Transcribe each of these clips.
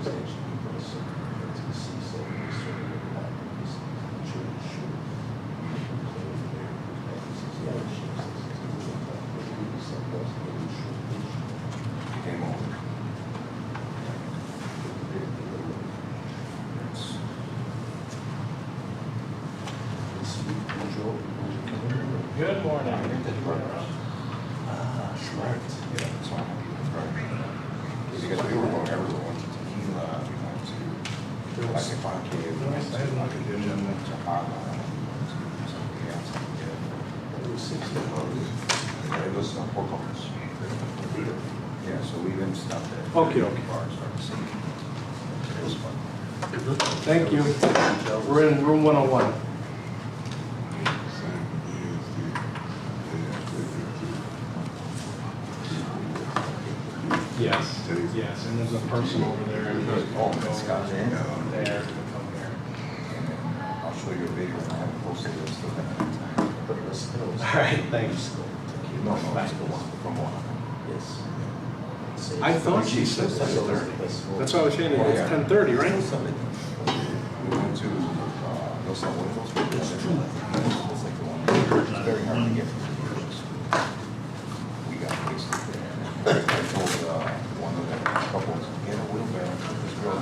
Good morning. Smart. Yeah, that's why I'm because we were going everywhere. We went to Tequila, we went to like if I came, we went to like a dinner, we went to Hala, something else. It was 6 hours. Yeah, it was 4 couples. Yeah, so we even stopped at Okay. bars, started singing. It was fun. Thank you. We're in room 101. Yes, yes, and there's a person over there. And It's got there. in. There. I'll show you a video. I haven't posted it still. All right, thanks. No, that's the one from one. Yes. I thought she said That's that. 30. That's what I was saying. It's 10:30, right? We went to Los Abuelos. It's like the one. It's very hard to get to. We got wasted there. I told one of the couples, get a wheelbarrow. This girl,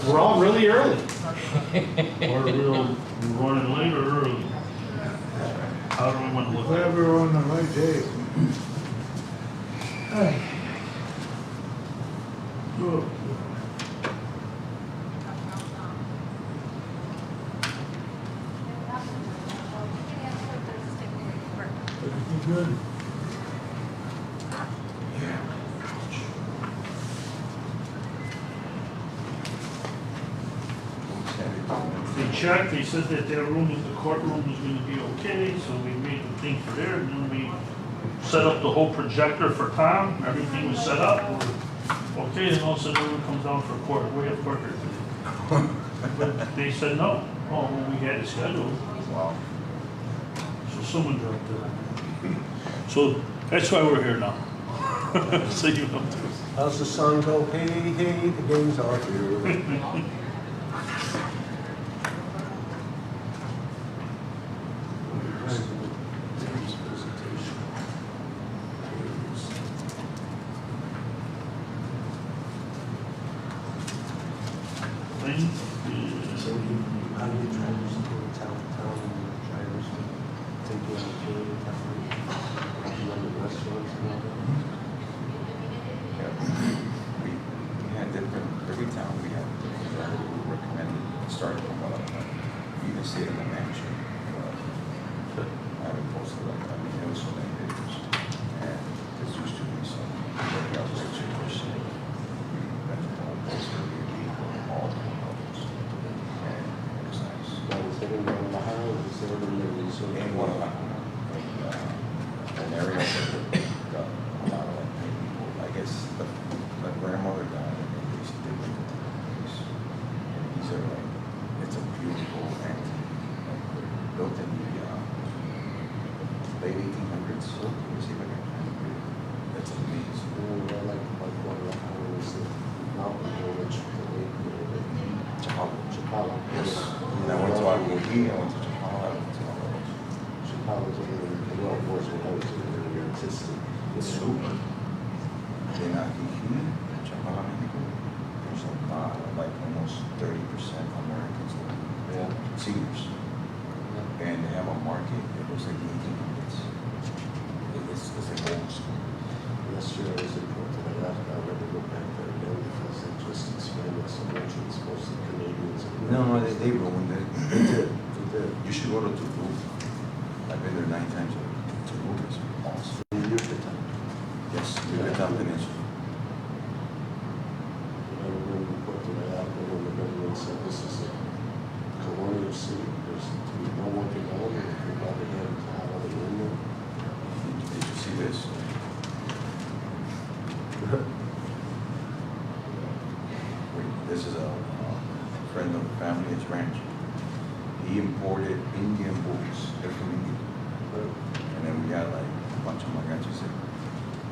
We're all really early. Or we're running late or early? How do we want to look at it? Whatever on the right day. Good. They checked, they said that their room, the courtroom was gonna be okay, so we made the thing for there, and then we set up the whole projector for Tom, everything was set up. Okay, then all of a sudden everyone comes down for court, way up quicker today. But they said no, well, we had it scheduled, Wow. so someone dropped it. So that's why we're here now. So you know. How's the song go? Hey, hey, the game's on here. Thing. So how do you try to go town and drivers take you on the tour of town? You run the restaurants and all that? Yeah. We had different, every town we had different driver we recommended, starting from what you can see it in the mansion. I haven't posted like that, I mean, there was so many videos. And this used to be some, very outrageous person. That's the whole place where we all the levels. And it was nice. Now, is it in Guadalajara or is it in the resort? In Guadalajara, an area that got a lot of like people. I guess the grandmother died and they went to the place. And these are like, it's a beautiful antique, like built in the late 1800s. So let me see if I can find a video. That's amazing. I like Guadalajara is the mountain village, the lake, Chapala. Chapala. Yes. And I went to Aguas, I went to Chapala, I went to all of those. Chapala's over there, the law enforcement house over there, your existing. It's super. In Aguiji, Chapala, Mexico, there's a lot, like almost 30% Americans living, Yeah. seniors. And they have a market, it looks like the 1800s. It's like old school. Last year I was in Porto Vallarta, I never go back there again because they just expanded so much, it's mostly Canadians. No, they ruined it. They did, they did. You should go to Tulum. I've been there 9 times. Tulum is awesome. In Yucatan. Yes, Yucatan Peninsula. I remember in Porto Vallarta when the government said this is a colonial city, there's to be no working element, if you're about to get out of the window. Did you see this? Wait, this is a friend of the family, his ranch. He imported Indian bulls. They're from India. And then we had like a bunch of mariachis.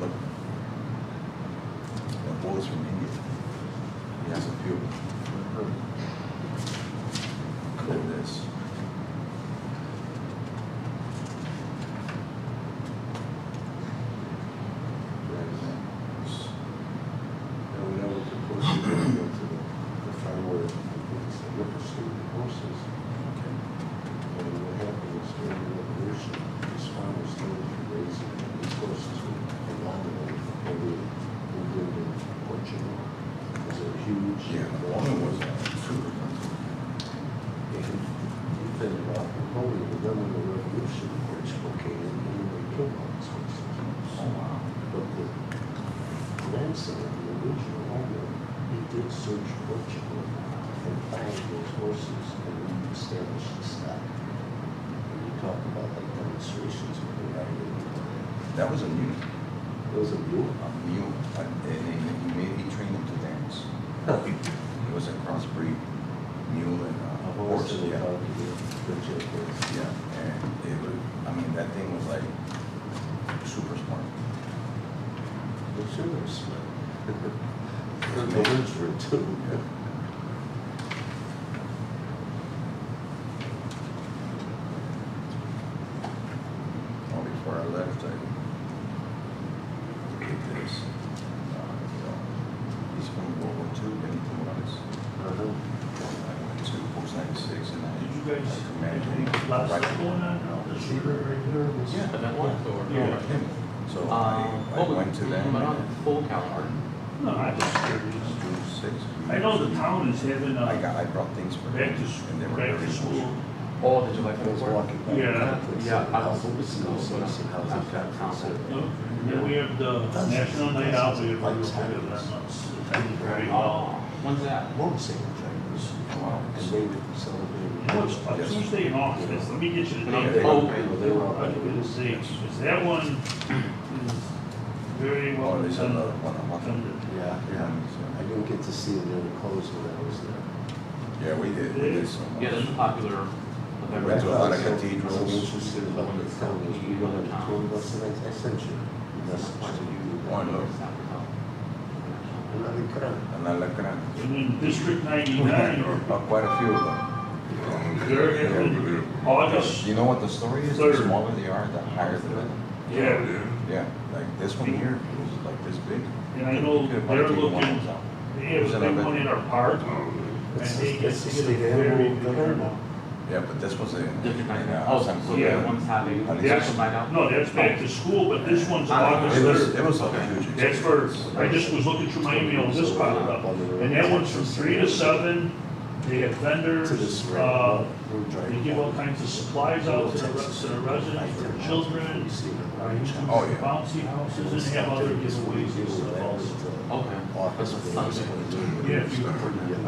Look, the bull is from India. He has a few of Yeah, the woman was super. Then, only the women of the revolution, which located in the killed all these horses. Oh, wow. But the grandson of the original owner, he did search Portugal and find those horses and reestablish the stock. And you talk about like demonstrations with the riding. That was a mule. It was a mule. A mule. And he trained him to dance. It was a crossbreed mule and A horse. horse and Yeah. a donkey, the horse. Yeah, and it was, I mean, that thing was like super smart. It sure was smart. And the words were too. Oh, before I left, I did this. He's from World War II, and pluviales. Uh-huh. I went to Post 96 and Did you I guys commanded have any lots of going on out this See year? right here, this Yeah. Event one or? Yeah. him. So I went to them. But on full calendar. No, I just curious. June 6th. I know the town is having I brought things for back him, to and they school, were back very to school. Oh, did you like I the was report? walking by. Yeah. Yeah, I was hoping to go, Houses, but houses, I'm out of town. And then we have the National Night Out, we have very well. Oh, when's that? Motorcycle drivers. Wow. And they would celebrate. You know, it's a Tuesday in August, let me get you the date. Oh, Well, they were all I'll give you the date, because that one is very well Oh, they said attended. another one a month. Yeah, yeah. I didn't get to see them during the close when I was there. Yeah, we did so much. Yeah, that's a popular We event. went to a lot of I was cathedrals. interested about the town, you don't have a tour bus, and I sent you. That's what you. Oh, I know. Another crowd. And Alacran. And then District 99, Quite a few of them. they're having August, You know what the story is? The Third. smaller they are, the higher the better. yeah. Yeah, like this one here was like this big. And I know You could they're probably take one looking, of those out. they have a big one in our park, and they get It's to a get a state very animal big government. one. Yeah, but this was in. District in, 99. Oh, San so Jose. that one's having. That's, night out? no, that's back to school, but this one's August It was, 3rd. it was a Okay. huge. That's for, experience. I just was looking through my email, this popped up, and that one's from 3 to 7, they have vendors, To this they road. give all kinds of supplies out to the residents, for children, Oh, yeah. bouncy houses, and they have other giveaways and stuff also. Okay. Office That's space. something. Yeah, if you, I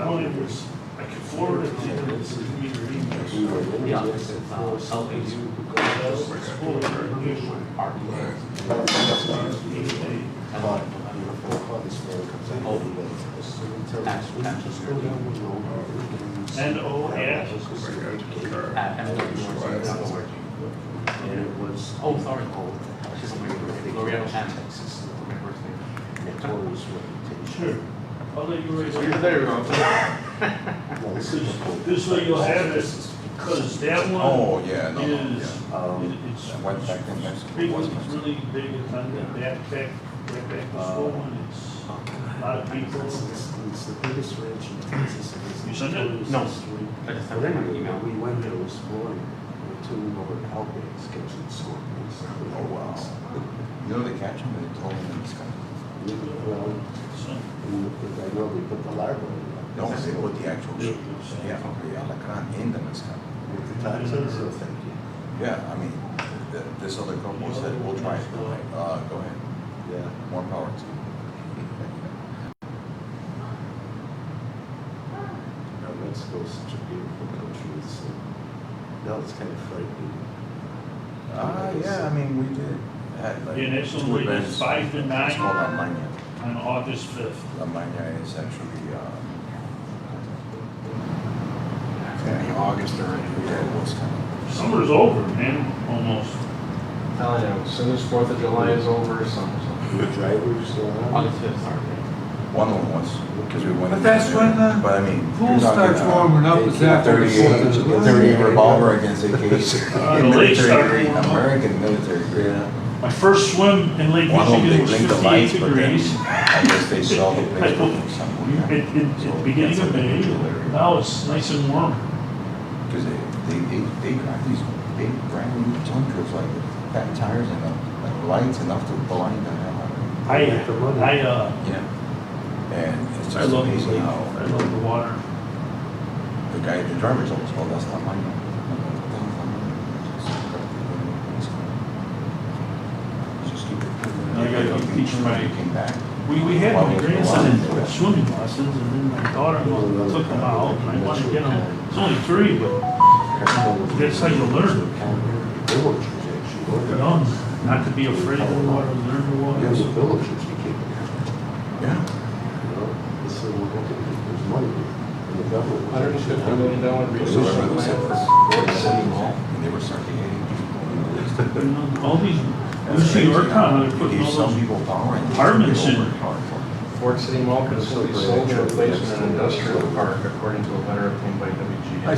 don't know if it's, I can forward it to you, it's in your We emails. were in Yeah, there, it's, said, LA. "Oh, so you could go to this." But, you know, 4 o'clock this morning comes out. Oh. So we tell them, "Sweet, just go down the road." N-O-S. At MW. And it was. Oh, sorry. Houses in L'Oreal and Texas. My first name. Notorious reputation. Sure. I'll let you So right you're there, bro. No, this is before. This way you'll have it, because that one Oh, yeah, no, no, is, yeah. it's I went back in Mexico, big, wasn't it's it? really big, it's on the back to school, and it's a lot of people. It's the biggest ranch in Texas. You sent it? No. Street. I just But have my anyway, email. we went there this morning, with 2 over cowboys catching scorpions. Oh, wow. You know, they catch them and they throw them in the sky. Well, So, I know they put the larvae in. No, they put the actual, yeah, the alacran in the mezcal. With the toxins, so thank you. Yeah, I mean, this other couple said, we'll try it. I'm like, go ahead, Yeah. more power to you. Now, Mexico's such a beautiful country, so now it's kind of frightening. Yeah, I mean, we did. Had like Yeah, that's 2 only events. 5 to 9. It's called La Maña. on August 5th. La Maña is actually, any August or any, yeah, it was kind of. Summer's over, man, almost. I know, as soon as 4th of July is over, summer's over. The drivers, August 5th, sorry. One of them was, because we went. But that's there. when the But I mean. pool you're talking, starts warming up, is after the 4th of July. 38 revolver against AK. The lakes start Military grade, warming up. American military grade. Yeah. My first swim in Lake One of them, Michigan they was blinked the 58 lights, but then degrees. I guess they saw the place from somewhere. At beginning of May, now it's nice and warm. Because they drive these big brand new Tundras, like fat tires and like lights enough to blind the hell out of you. Yeah. Yeah. And it's I love the amazing lake. how I love the water. the guy at the driver's almost, well, that's not mine. Just keep it. I gotta keep teaching my- Came back. We had my grandson in swimming lessons, and then my daughter-in-law took him out, and I wanted to get him, it's only 3, but that's how you learn. Villagers actually. You know, not to be afraid of the water, learn the Yeah, water. the villagers became, Yeah. you know, they said, well, there's money in the government. $150 million So research everyone plan said for for the Ford city City mall, Mall. and they were starting You know, all these, you see our town, they're putting Gave all some those people power and. apartments in. Ford City Mall could still be sold and replaced in an industrial park, according to a letter obtained by WGA. I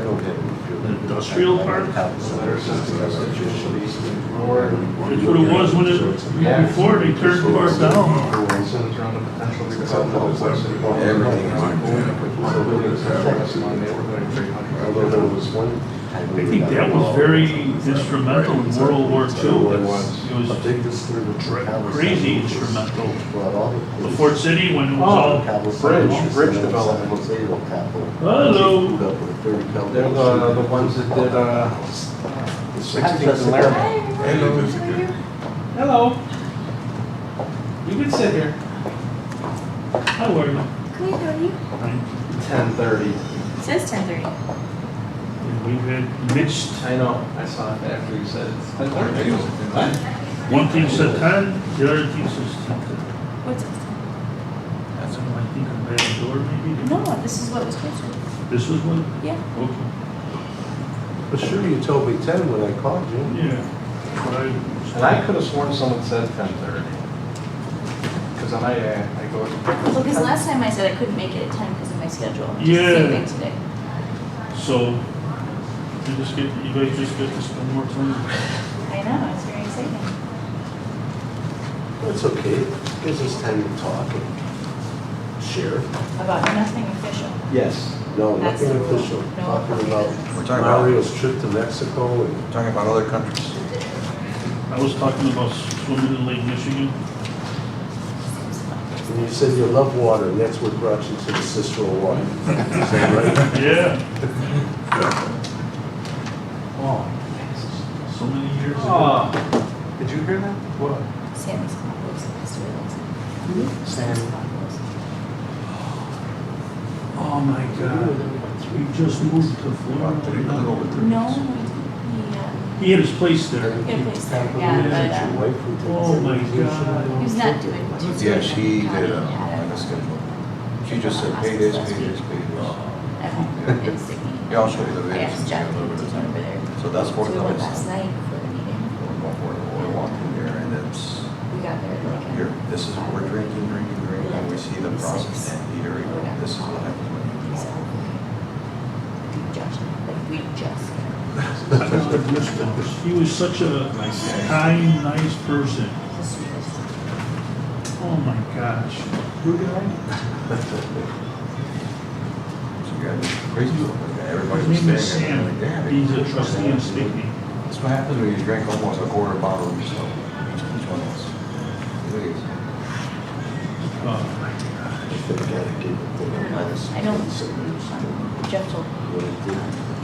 don't have any feeling. An industrial park? The letter says the constitution or That's what it was when it, before they turned cars down. citizens around the potential redevelopment of Ford City Mall. Everything is on So buildings that are less than neighborhood and create Although there hundreds was one time. I think that was very instrumental in World War II. It was. It a was big disturbance. crazy instrumental. Brought all The Fort City, when it was all, Bridge development. Hello. They're the ones that did, 16th and Laramie. Hello. You can sit here. how are you? Good, how are you? 10:30. It says 10:30. And we've had mixed, I know, I saw it after you said it's 10:30. one team said 10, the other team says 10. What's it? That's what I think of that door maybe? No, this is what was posted. This was one? Yeah. Okay. But sure, you told me 10 when I called you. Yeah. But And I could have sworn someone said 10:30. Because then I go. Well, because last time I said I couldn't make it at 10 because of my schedule. Just Yeah. Same thing today. So, you guys just get to spend more time. I know, it's very exciting. It's okay. It gives us time to talk and share. About nothing official. Yes. No, That's nothing the rule. official. No Talking about We're talking about, Mario's trip to Mexico and talking about other countries. I was talking about swimming in Lake Michigan. and you said you love water, and that's what brought you to the Cicero water. Is that right? Yeah. Oh, so many years ago. Did you hear that? What? Sammy's compost. That's what it was. Sammy. compost. Oh my God. We just moved to Florida. No, He had his place there. he had a place there. Yeah, but Oh my God. he's not doing too good. Yeah, she County did had like a schedule. She just said, pay this, pay this, pay this. At home, in Sydney. Yeah, I'll show you the I videos. asked John to take over there. So that's So what we it went is. last night for the meeting. We're walking there and it's, We got there at like. here, this is what we're drinking, and we see the process, and here we go, this is what happens when you do it. We just. He was such a kind, nice person. Oh my gosh. So you got crazy people, everybody His was name is staying there, Sam. like, damn. He's a trustee in Stickney. That's what happens when you drink almost a quarter bottle of yourself, each one of us. Please. Oh my gosh. I know, Jeff told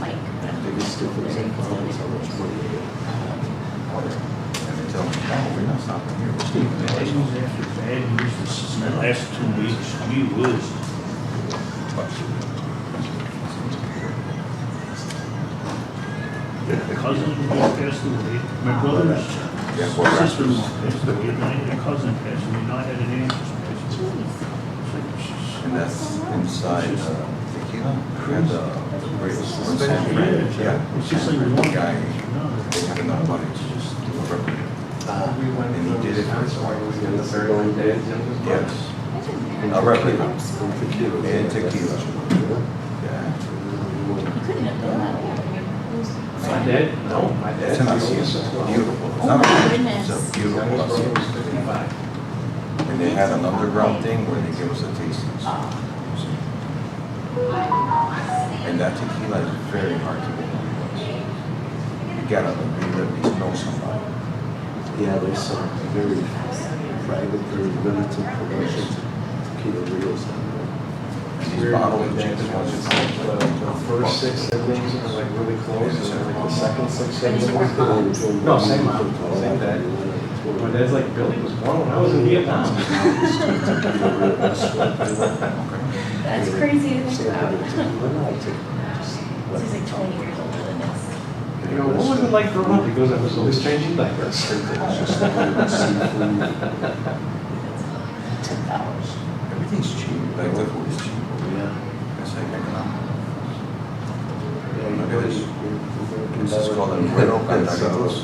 Mike. Biggest difference in farmers, how much money they get. And they tell me, no, we're not stopping here, we're staying Bad there. news after bad news this the last 2 weeks. Gee whiz. My cousin just passed away. My brother's Yeah, four rappers. sister-in-law passed away. And my cousin passed away. Now I had an aunt just passed away. And that's inside tequila, and the greatest one, San Fran, yeah. It's just like San Fran, one the guy, No, they had enough money to just do a record. We went And he did it for his wife. in the very one day. Yes, a record, and tequila, yeah. You couldn't have done that. My dad? No, my dad. It's a nice, it's beautiful, it's Oh not my a goodness. it's a beautiful Youngest brother was place. 55. And they had an underground thing where they give us a tasting. And that tequila is very hard to get. You gotta really at least know somebody. Yeah, there's some very private, very limited production Peter Rios down there. And these Weird bottles when of they chicken just was the first 6 siblings are like really close, and then like the second 6 siblings. No, same mom, same dad. My dad's like, Billy was born when I was in Vietnam. That's crazy to think about. This This is like 20 years older than us. You know, what was it like growing up? He goes, I was always changing diapers. everything's cheap. Like the food is cheap. It's like economic. Look at this. This is called El Güero Cantaritos.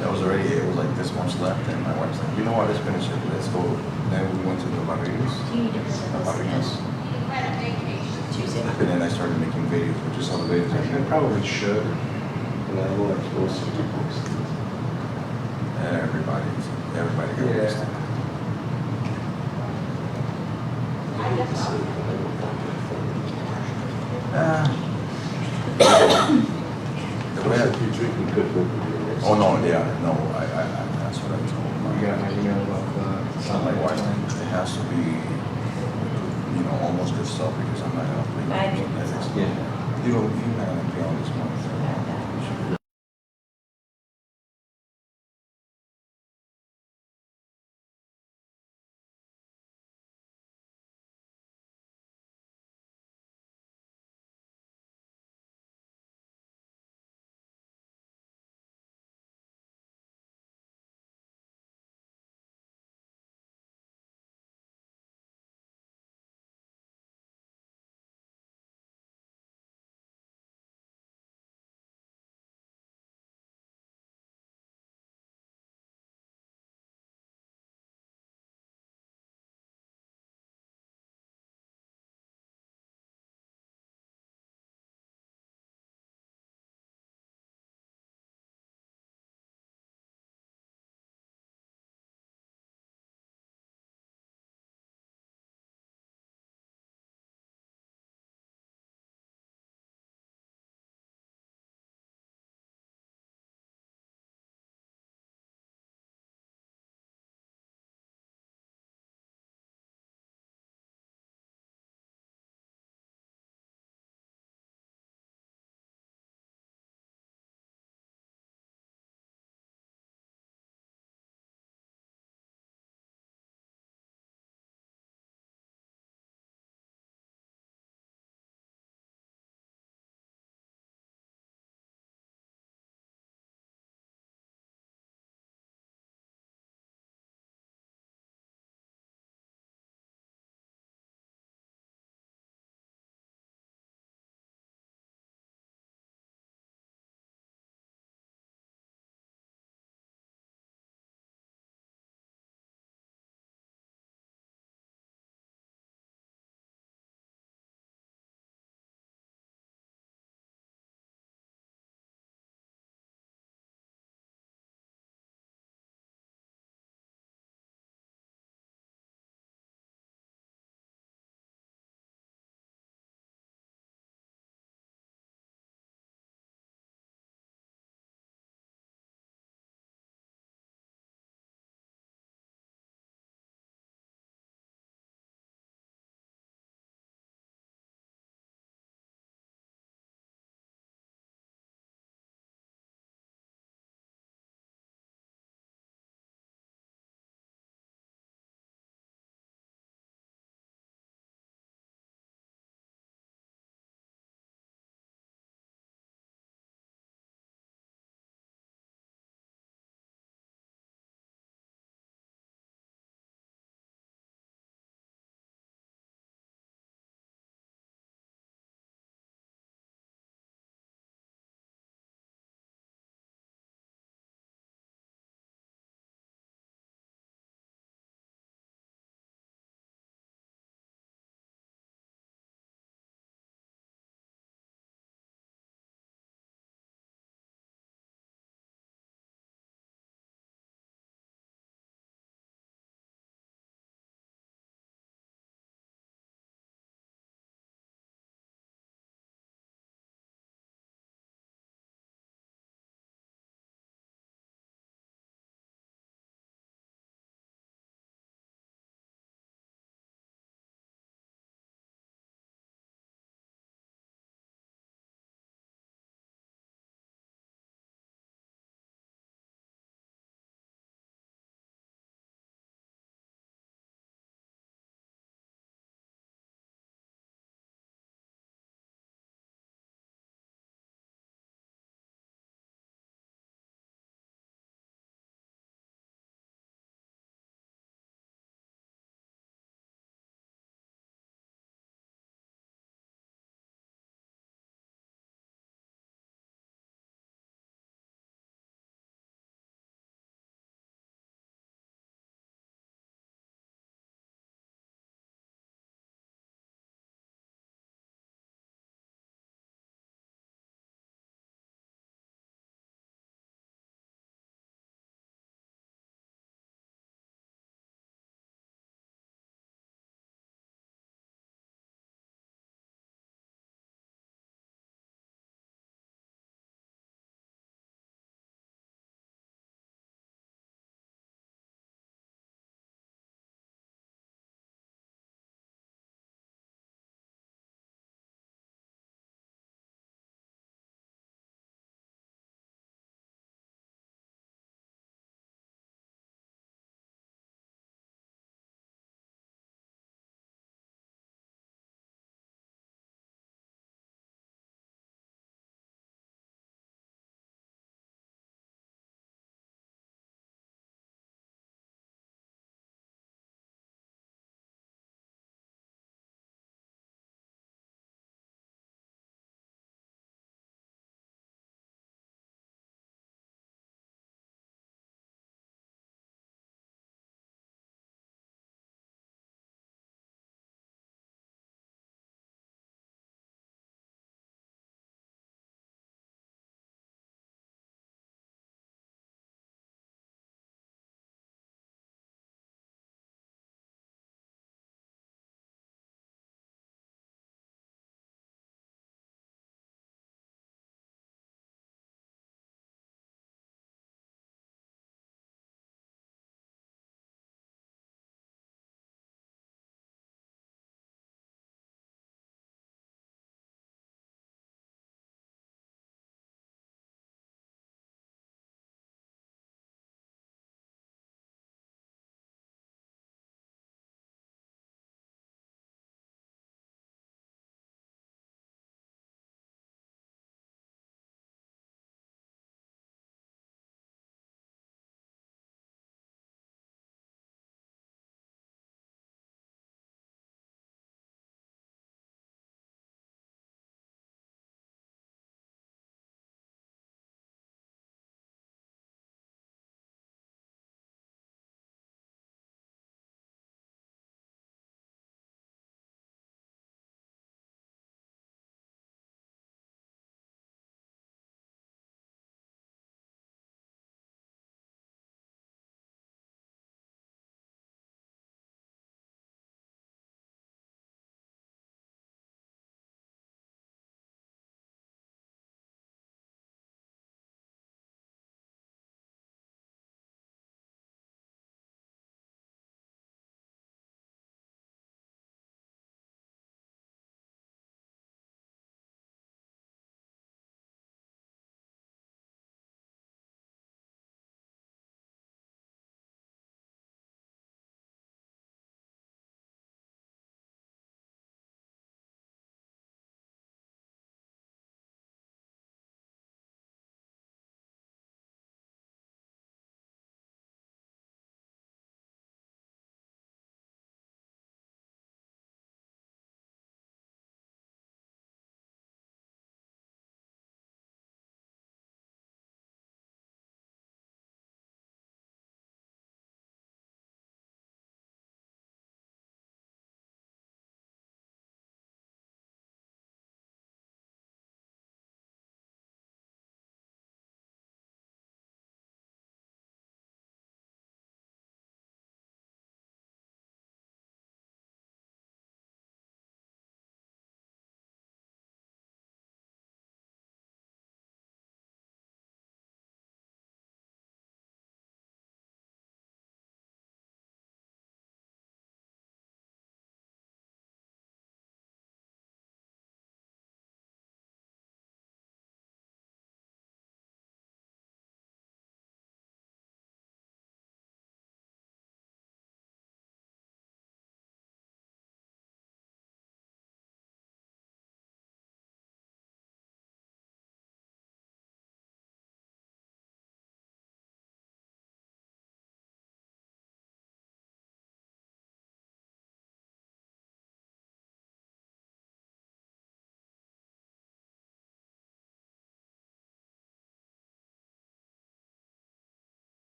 That was already, it was like this much left, and my wife's like, you know what, let's finish it, let's go. Then we went to the barrios. Do you need to visit those again? Tuesday. And then I started making videos, which is all the videos I I did. probably should. And I like closer to those things. And everybody got Yeah. wasted. Ah. The way If you're drinking good liquor, oh no, yeah, no, that's what I told You my got my email about It's not like white wine. It has to be, almost good stuff because I'm not gonna play. I drink this Ethics. all. Yeah. You're not gonna pay all this money.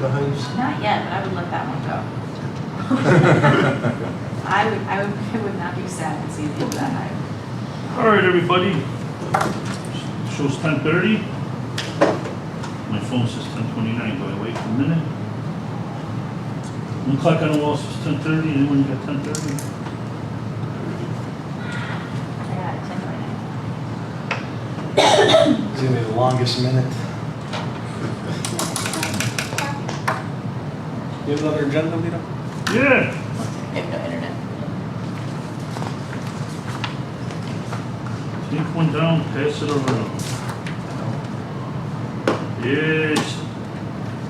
the Heights? Not yet, but I would let that one go. I would not be sad to see the end of that high. All right, everybody. Shows 10:30. My phone says 10:29, do I wait a minute? One clock on the wall says 10:30, anyone got 10:30? I got it, 10:29. It's gonna be the longest minute. You have another agenda, Lito? Yeah. I have no internet. Take one down, pass it around. Yes.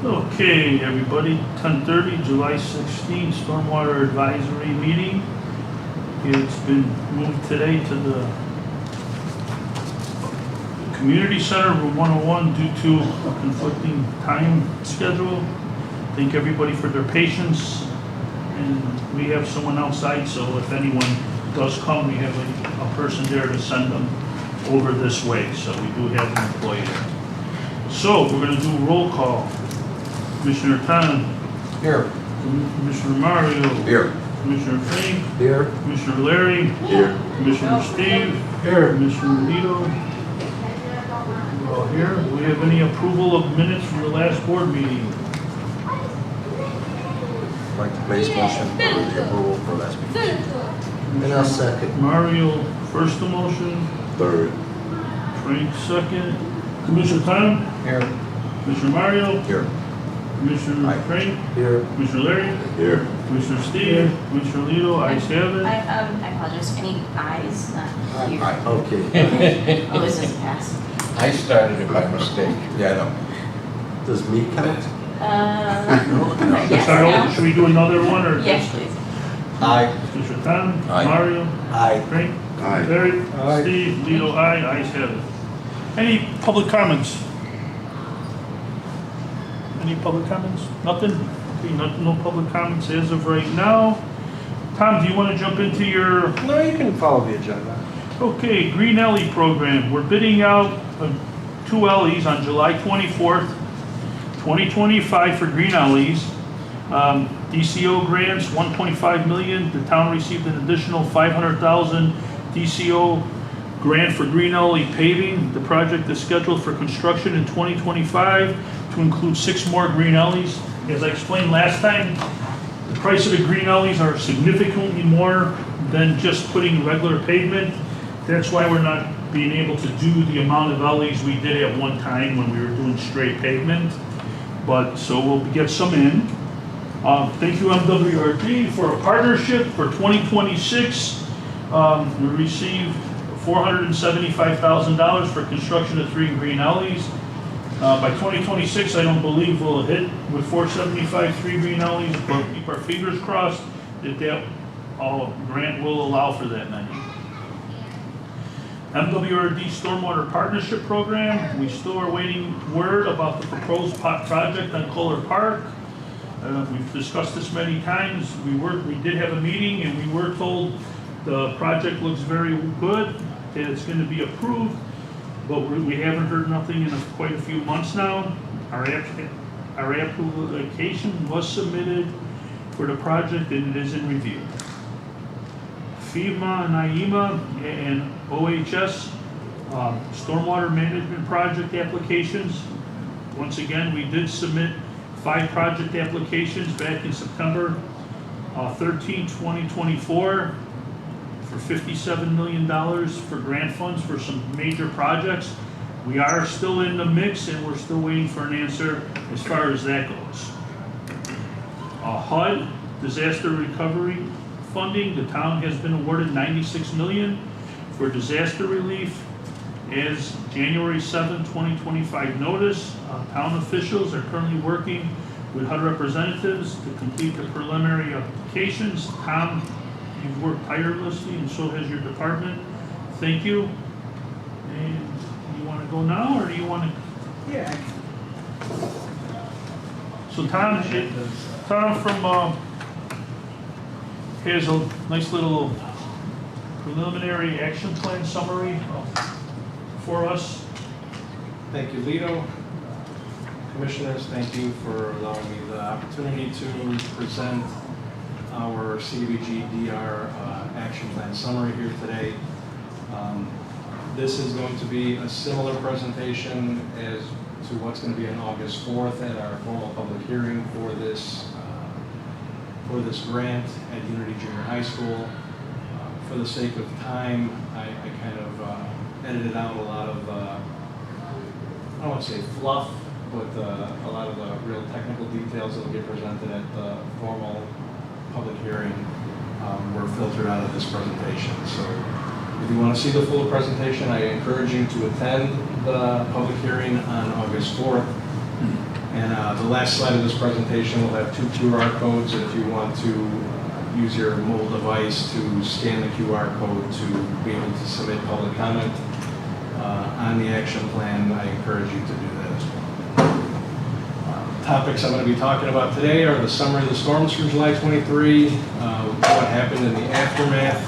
Okay, everybody, 10:30, July 16, Stormwater Advisory Meeting. It's been moved today to the Community Center, Room 101, due to a conflicting time schedule. Thank everybody for their patience. And we have someone outside, so if anyone does come, we have a person there to send them over this way. So we do have an employee there. So we're going to do a roll call. Commissioner Tan. Here. Commissioner Mario. Here. Commissioner Frank. Here. Commissioner Larry. Here. Commissioner Steve. Here. Commissioner Lito. We're all here. Do we have any approval of minutes from the last board meeting? I'd like to place motion for the approval for last meeting. And I'll second. Mario, first the motion. Third. Frank, second. Commissioner Tan. Here. Commissioner Mario. Here. Commissioner Aye. Frank. Here. Commissioner Larry. Here. Commissioner Steve. Commissioner Lito. Ayes have it. I apologize, any ayes, not here. Aye. Okay. Oh, this doesn't pass. I started it by mistake. Yeah, I know. Does me count? Yes, Sorry, now? should we do another one or? Yes, please. Aye. Commissioner Tan. Aye. Mario. Aye. Frank. Aye. Larry. Aye. Steve. Lito. Aye. Ayes have it. Any public comments? Any public comments? Nothing? Okay, no public comments as of right now. Tom, do you want to jump into your? No, you can follow the agenda. Okay, Green Alley Program. We're bidding out 2 alleys on July 24th, 2025 for green alleys. DCO grants, 1.5 million. The town received an additional 500,000 DCO grant for green alley paving. The project is scheduled for construction in 2025 to include 6 more green alleys. As I explained last time, the price of the green alleys are significantly more than just putting regular pavement. That's why we're not being able to do the amount of alleys we did at one time when we were doing straight pavement. But, so we'll get some in. Thank you MWRD for a partnership for 2026. We received $475,000 for construction of 3 green alleys. By 2026, I don't believe we'll hit with 475 3 green alleys, but keep our fingers crossed that grant will allow for that many. MWRD Stormwater Partnership Program, we still are waiting word about the proposed project on Kohler Park. We've discussed this many times. We did have a meeting and we were told the project looks very good, that it's going to be approved, but we haven't heard nothing in quite a few months now. Our application was submitted for the project and it is in review. FEMA, NIEMA, and OHS stormwater management project applications. Once again, we did submit 5 project applications back in September 13, 2024 for $57 million for grant funds for some major projects. We are still in the mix and we're still waiting for an answer as far as that goes. HUD, disaster recovery funding, the town has been awarded $96 million for disaster relief as January 7, 2025 notice. Town officials are currently working with HUD representatives to complete the preliminary applications. Tom, you've worked tirelessly and so has your department. Thank you. And you want to go now or do you want to? Yeah. So Tom from here's a nice little preliminary action plan summary for us. Thank you, Lito. Commissioners, thank you for allowing me the opportunity to present our CDBG DR action plan summary here today. This is going to be a similar presentation as to what's going to be on August 4th at our formal public hearing for this grant at Unity Junior High School. For the sake of time, I kind of edited out a lot of, I don't want to say fluff, but a lot of the real technical details that will get presented at the formal public hearing were filtered out of this presentation. So if you want to see the full presentation, I encourage you to attend the public hearing on August 4th. And the last slide of this presentation will have 2 QR codes. If you want to use your mobile device to scan the QR code to be able to submit public comment on the action plan, I encourage you to do that as well. Topics I'm going to be talking about today are the summary of the storms from July 23, what happened in the aftermath,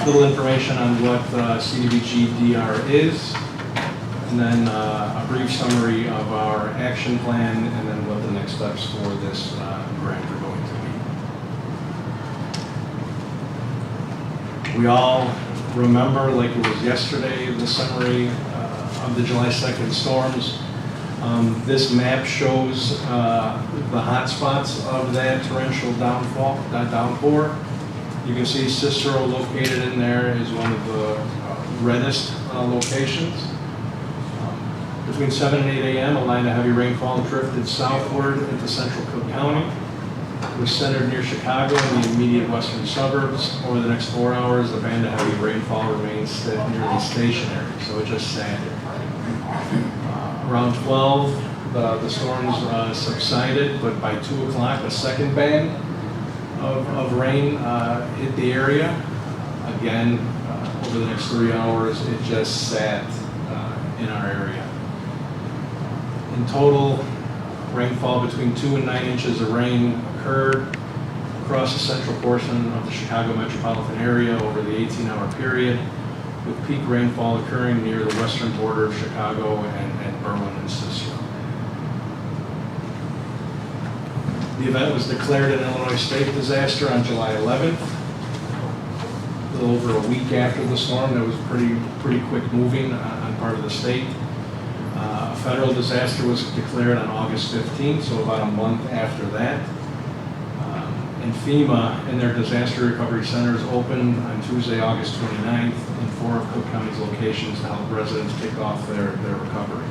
little information on what CDBG DR is, and then a brief summary of our action plan, and then what the next steps for this grant are going to be. We all remember, like it was yesterday, the summary of the July 2nd storms. This map shows the hot spots of that torrential downpour. You can see Cicero located in there is one of the reddest locations. Between 7 and 8 a.m., a line of heavy rainfall drifted southward into central Cook County. It was centered near Chicago and the immediate western suburbs. Over the next 4 hours, the band of heavy rainfall remains nearly stationary, so it just sat. Around 12, the storms subsided, but by 2 o'clock, a second band of rain hit the area. Again, over the next 3 hours, it just sat in our area. In total, rainfall between 2 and 9 inches of rain occurred across the central portion of the Chicago metropolitan area over the 18-hour period, with peak rainfall occurring near the western border of Chicago and Berlin and Cicero. The event was declared an Illinois state disaster on July 11th. A little over a week after the storm, that was pretty quick moving on part of the state. A federal disaster was declared on August 15th, so about a month after that. And FEMA and their disaster recovery centers opened on Tuesday, August 29th in 4 of Cook County's locations to help residents kick off their recovery.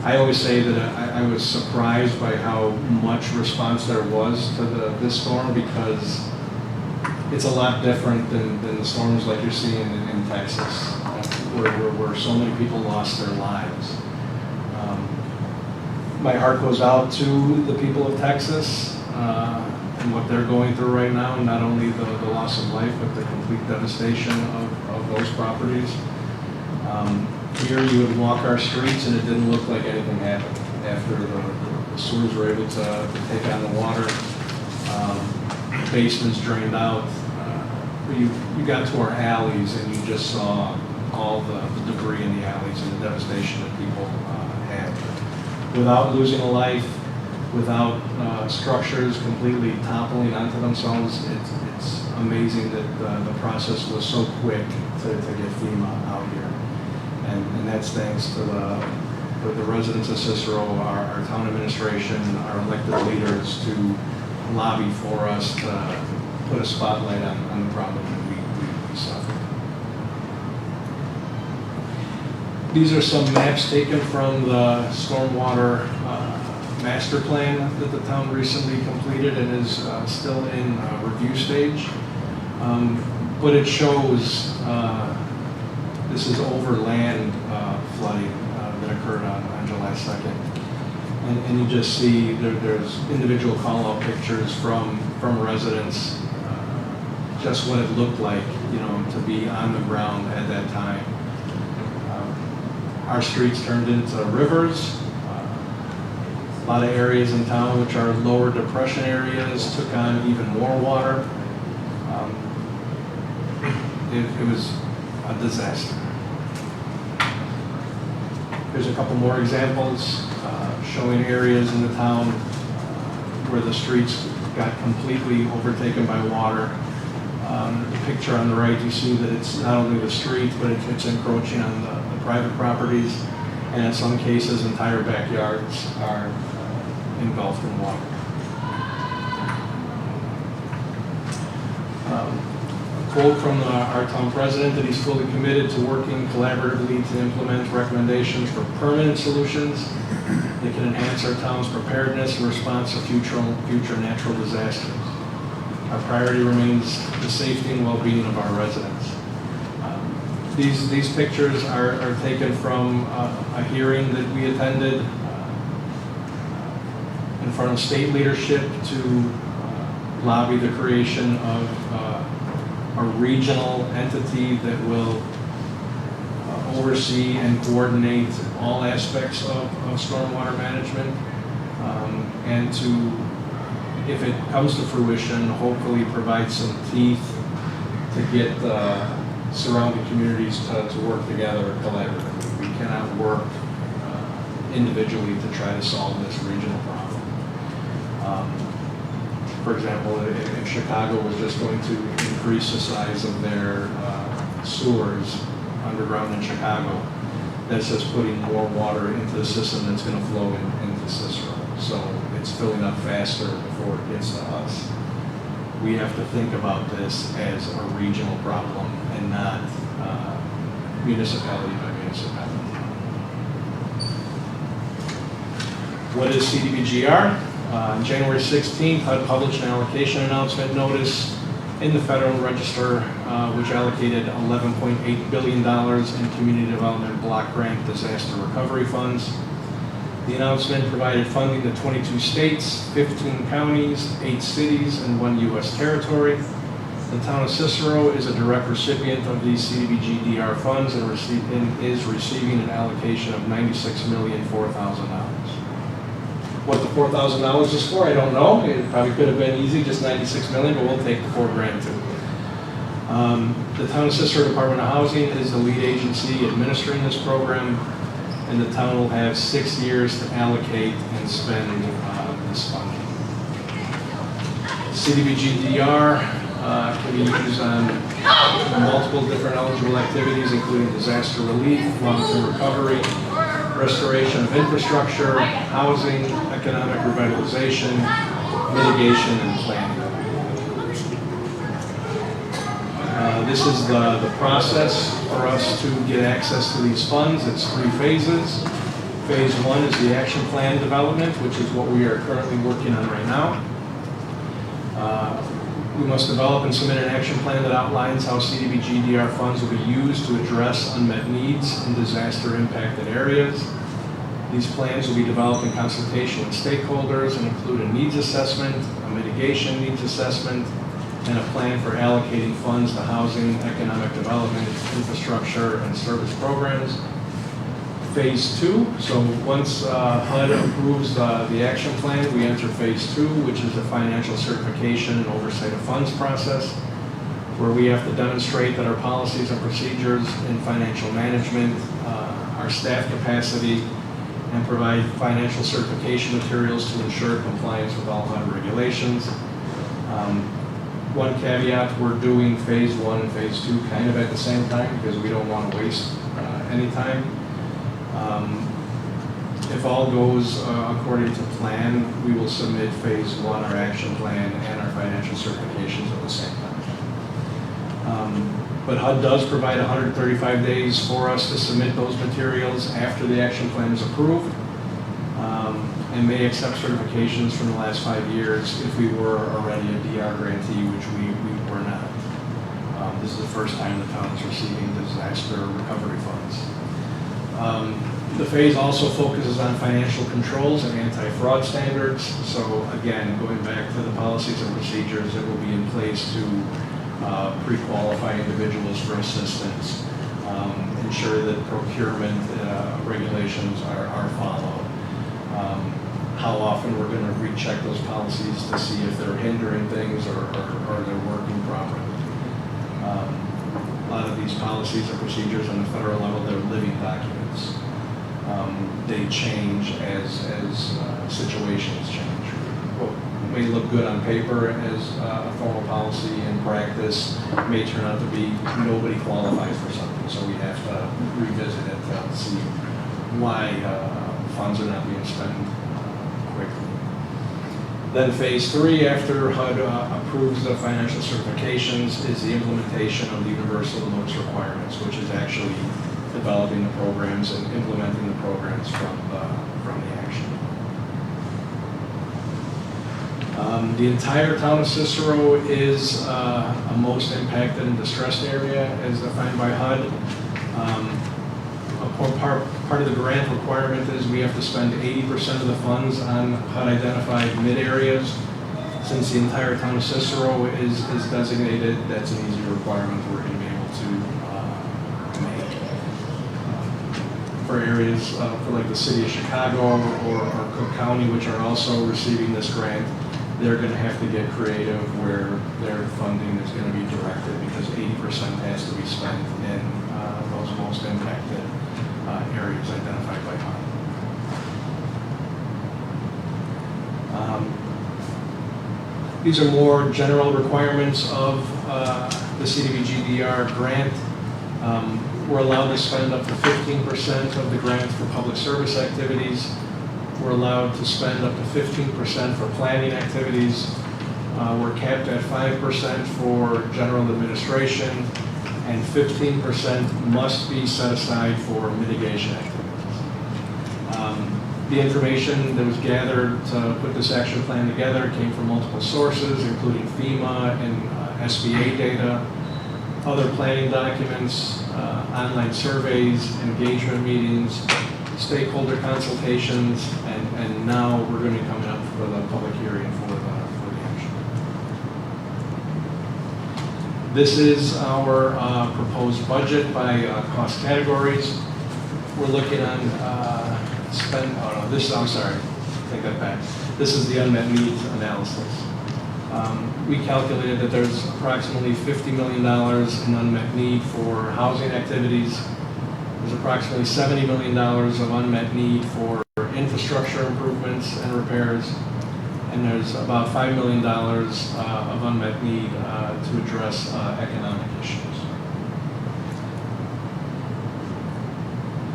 I always say that I was surprised by how much response there was to this storm, because it's a lot different than the storms like you're seeing in Texas, where so many people lost their lives. My heart goes out to the people of Texas and what they're going through right now, not only the loss of life, but the complete devastation of those properties. Here you would walk our streets and it didn't look like anything happened after the sewers were able to take on the water. Basements drained out. You got to our alleys and you just saw all the debris in the alleys and the devastation that people had. Without losing a life, without structures completely toppling onto themselves, it's amazing that the process was so quick to get FEMA out here. And that's thanks to the residents of Cicero, our town administration, our elected leaders to lobby for us to put a spotlight on the problem that we suffered. These are some maps taken from the Stormwater master plan that the town recently completed and is still in review stage. But it shows this is overland flooding that occurred on July 2nd. And you just see there's individual call-out pictures from residents, just what it looked like, to be on the ground at that time. Our streets turned into rivers. A lot of areas in town, which are lower depression areas, took on even more water. It was a disaster. Here's a couple more examples showing areas in the town where the streets got completely overtaken by water. The picture on the right, you see that it's not only the street, but it's encroaching on the private properties, and in some cases, entire backyards are engulfed in water. A quote from our town president that he's fully committed to working collaboratively to implement recommendations for permanent solutions that can enhance our town's preparedness in response to future natural disasters. Our priority remains the safety and well-being of our residents. These pictures are taken from a hearing that we attended in front of state leadership to lobby the creation of a regional entity that will oversee and coordinate all aspects of stormwater management, and to, if it comes to fruition, hopefully provide some teeth to get surrounding communities to work together collaboratively. We cannot work individually to try to solve this regional problem. For example, if Chicago was just going to increase the size of their sewers underground in Chicago, that's just putting more water into the system that's going to flow into Cicero. So it's filling up faster before it gets to us. We have to think about this as a regional problem and not municipality by municipality. What is CDBGR? On January 16th, HUD published an allocation announcement notice in the Federal Register, which allocated $11.8 billion in community development block grant disaster recovery funds. The announcement provided funding to 22 states, 15 counties, 8 cities, and 1 U.S. territory. The town of Cicero is a direct recipient of these CDBG-DR funds and is receiving an allocation of $96,004,000. What the $4,000 is for, I don't know. It probably could have been easy, just $96 million, but we'll take the $4 grand too. The town of Cicero Department of Housing is the lead agency administering this program, and the town will have 6 years to allocate and spend this funding. CDBG-DR can be used on multiple different eligible activities, including disaster relief, long-term recovery, restoration of infrastructure, housing, economic revitalization, mitigation, and planning. This is the process for us to get access to these funds. It's 3 phases. Phase 1 is the action plan development, which is what we are currently working on right now. We must develop and submit an action plan that outlines how CDBG-DR funds will be used to address unmet needs in disaster-impacted areas. These plans will be developed in consultation with stakeholders and include a needs assessment, a mitigation needs assessment, and a plan for allocating funds to housing, economic development, infrastructure, and service programs. Phase 2, so once HUD approves the action plan, we enter phase 2, which is the financial certification and oversight of funds process, where we have to demonstrate that our policies and procedures in financial management, our staff capacity, and provide financial certification materials to ensure compliance with all HUD regulations. One caveat, we're doing phase 1 and phase 2 kind of at the same time because we don't want to waste any time. If all goes according to plan, we will submit phase 1, our action plan, and our financial certifications at the same time. But HUD does provide 135 days for us to submit those materials after the action plan is approved, and may accept certifications from the last 5 years if we were already a DR grantee, which we were not. This is the first time the town is receiving disaster recovery funds. The phase also focuses on financial controls and anti-fraud standards. So again, going back to the policies and procedures that will be in place to pre-qualify individuals for assistance, ensure that procurement regulations are followed. How often we're going to recheck those policies to see if they're hindering things or they're working properly. A lot of these policies and procedures on the federal level, they're living documents. they change as situations change. What may look good on paper as a formal policy in practice may turn out to be nobody qualifies for something, so we have to revisit it to see why funds are not being spent quickly. Then phase 3, after HUD approves the financial certifications, is the implementation of the universal notice requirements, which is actually developing the programs and implementing the programs from the action. The entire town of Cicero is a most impacted and distressed area as defined by HUD. Part of the grant requirement is we have to spend 80% of the funds on HUD-identified mid-areas. Since the entire town of Cicero is designated, that's an easy requirement we're going to be able to make. For areas for like the city of Chicago or Cook County, which are also receiving this grant, they're going to have to get creative where their funding is going to be directed, because 80% has to be spent in those most impacted areas identified by HUD. These are more general requirements of the CDBG-DR grant. We're allowed to spend up to 15% of the grant for public service activities. We're allowed to spend up to 15% for planning activities. We're capped at 5% for general administration, and 15% must be set aside for mitigation activities. The information that was gathered to put this action plan together came from multiple sources, including FEMA and SBA data, other planning documents, online surveys, engagement meetings, stakeholder consultations, and now we're going to be coming up for the public hearing for the action. This is our proposed budget by cost categories. We're looking on I'm sorry, take that back. This is the unmet needs analysis. We calculated that there's approximately $50 million in unmet need for housing activities. There's approximately $70 million of unmet need for infrastructure improvements and repairs. And there's about $5 million of unmet need to address economic issues.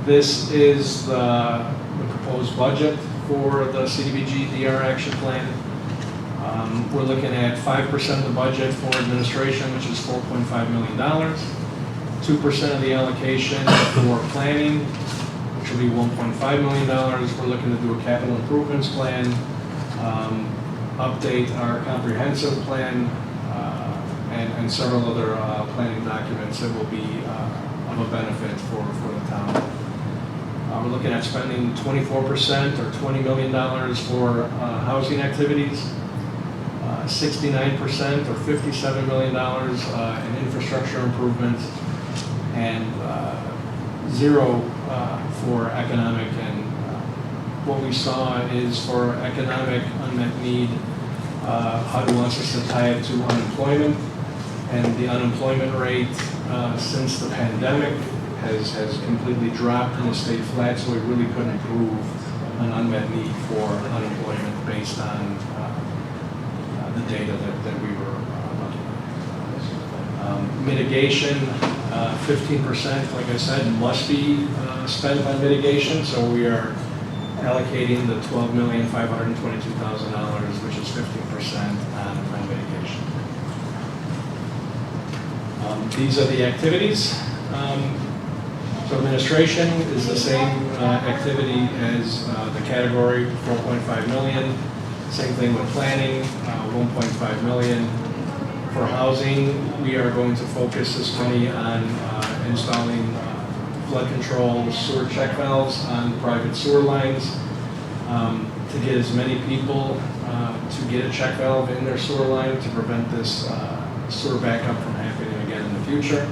This is the proposed budget for the CDBG-DR action plan. We're looking at 5% of the budget for administration, which is $4.5 million. 2% of the allocation for planning, which will be $1.5 million. We're looking to do a capital improvements plan, update our comprehensive plan, and several other planning documents that will be of a benefit for the town. We're looking at spending 24% or $20 million for housing activities, 69% or $57 million in infrastructure improvements, and 0 for economic. And what we saw is for economic unmet need, HUD wants us to tie it to unemployment, and the unemployment rate since the pandemic has completely dropped and has stayed flat, so we really couldn't prove an unmet need for unemployment based on the data that we were looking at. Mitigation, 15%, like I said, must be spent on mitigation, so we are allocating the $12,522,000, which is 15% on mitigation. These are the activities. So administration is the same activity as the category, 4.5 million. Same thing with planning, 1.5 million. For housing, we are going to focus this money on installing flood control sewer check valves on private sewer lines to get as many people to get a check valve in their sewer line to prevent this sewer backup from happening again in the future.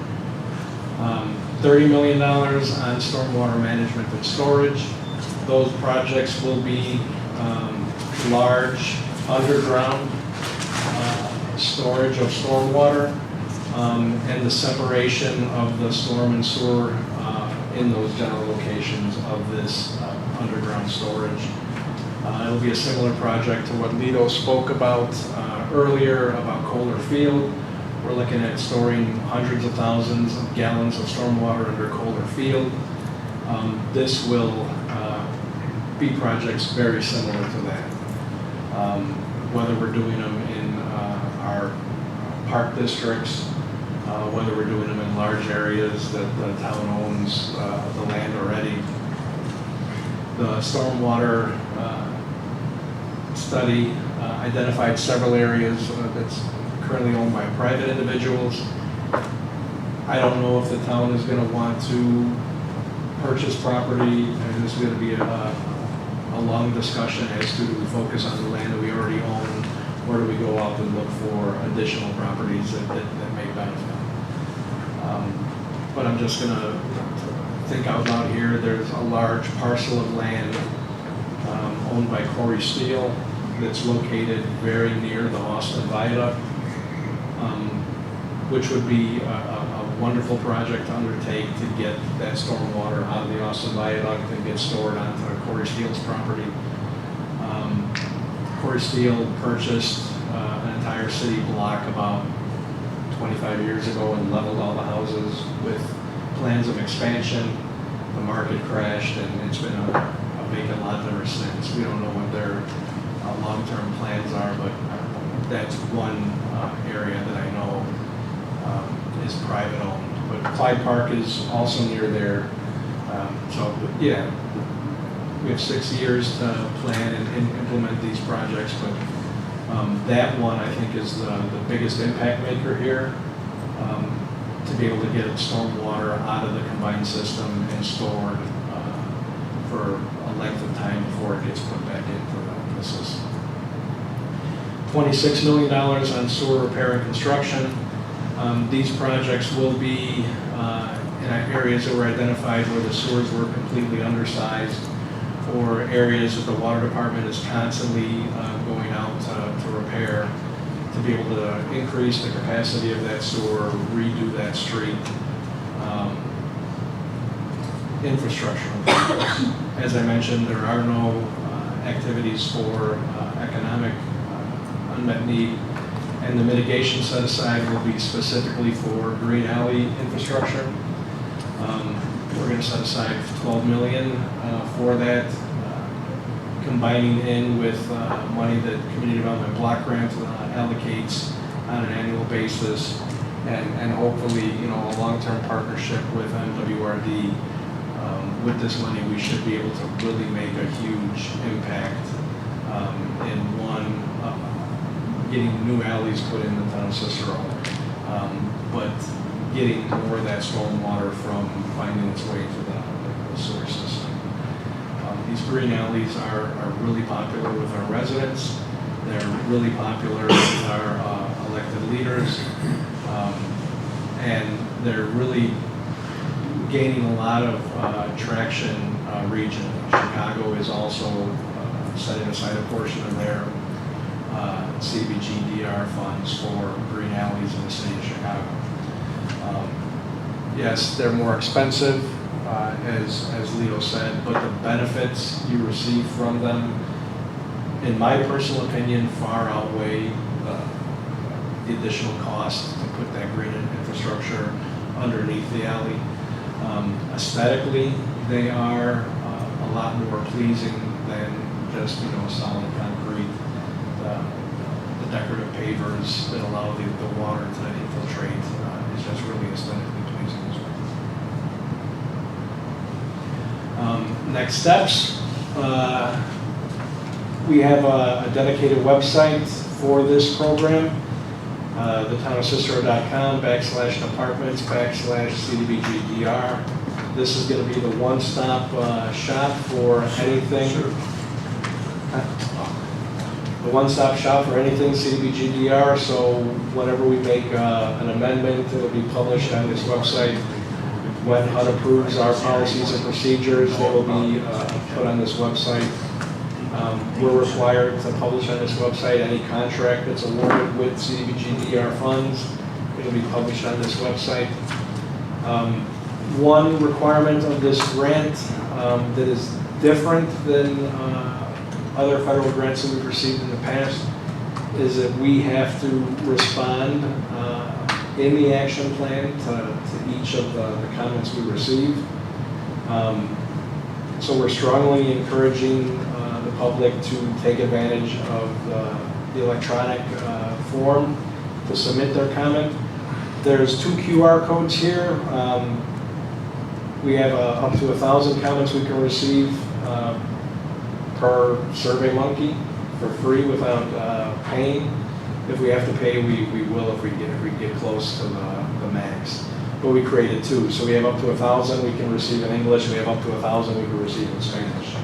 $30 million on stormwater management and storage. Those projects will be large underground storage of stormwater and the separation of the storm and sewer in those general locations of this underground storage. It'll be a similar project to what Lido spoke about earlier about Kohler Field. We're looking at storing hundreds of thousands of gallons of stormwater under Kohler Field. This will be projects very similar to that. Whether we're doing them in our park districts, whether we're doing them in large areas that the town owns the land already. The stormwater study identified several areas that's currently owned by private individuals. I don't know if the town is going to want to purchase property, and this is going to be a long discussion as to do we focus on the land that we already own, or do we go out and look for additional properties that may benefit. But I'm just going to think out loud here. There's a large parcel of land owned by Corey Steele that's located very near the Austin Viaduct, which would be a wonderful project to undertake to get that stormwater out of the Austin Viaduct and get stored onto Corey Steele's property. Corey Steele purchased an entire city block about 25 years ago and leveled all the houses with plans of expansion. The market crashed and it's been a vacant lot ever since. We don't know what their long-term plans are, but that's one area that I know is private owned. But Clyde Park is also near there. So yeah, we have 6 years to plan and implement these projects, but that one I think is the biggest impact maker here, to be able to get stormwater out of the combined system and stored for a length of time before it gets put back into the system. $26 million on sewer repair and construction. These projects will be in areas that were identified where the sewers were completely undersized, or areas that the water department is constantly going out to repair, to be able to increase the capacity of that sewer, redo that street. Infrastructure. As I mentioned, there are no activities for economic unmet need, and the mitigation set aside will be specifically for green alley infrastructure. We're going to set aside $12 million for that, combining in with money that Community Development Block Grant allocates on an annual basis, and hopefully, a long-term partnership with MWRD. With this money, we should be able to really make a huge impact in one, getting new alleys put in the town of Cicero, but getting more of that stormwater from finding its way to the sewer system. These green alleys are really popular with our residents. They're really popular with our elected leaders, and they're really gaining a lot of traction regionally. Chicago is also setting aside a portion of their CDBG-DR funds for green alleys in the city of Chicago. Yes, they're more expensive, as Leo said, but the benefits you receive from them, in my personal opinion, far outweigh the additional cost to put that green infrastructure underneath the alley. Aesthetically, they are a lot more pleasing than just solid concrete. The decorative pavers that allow the water to infiltrate is just really aesthetically pleasing as well. Next steps, we have a dedicated website for this program, thetownofcicero.com/departments/CDBGDR. This is going to be the one-stop shop for anything. The one-stop shop for anything CDBGDR. So whenever we make an amendment, it'll be published on this website. When HUD approves our policies and procedures, they will be put on this website. We're required to publish on this website any contract that's awarded with CDBG-DR funds. It'll be published on this website. One requirement of this grant that is different than other federal grants that we've received in the past is that we have to respond in the action plan to each of the comments we receive. So we're strongly encouraging the public to take advantage of the electronic form to submit their comment. There's 2 QR codes here. We have up to 1,000 comments we can receive per SurveyMonkey for free without paying. If we have to pay, we will if we get close to the max. But we created 2, so we have up to 1,000 we can receive in English. We have up to 1,000 we can receive in Spanish.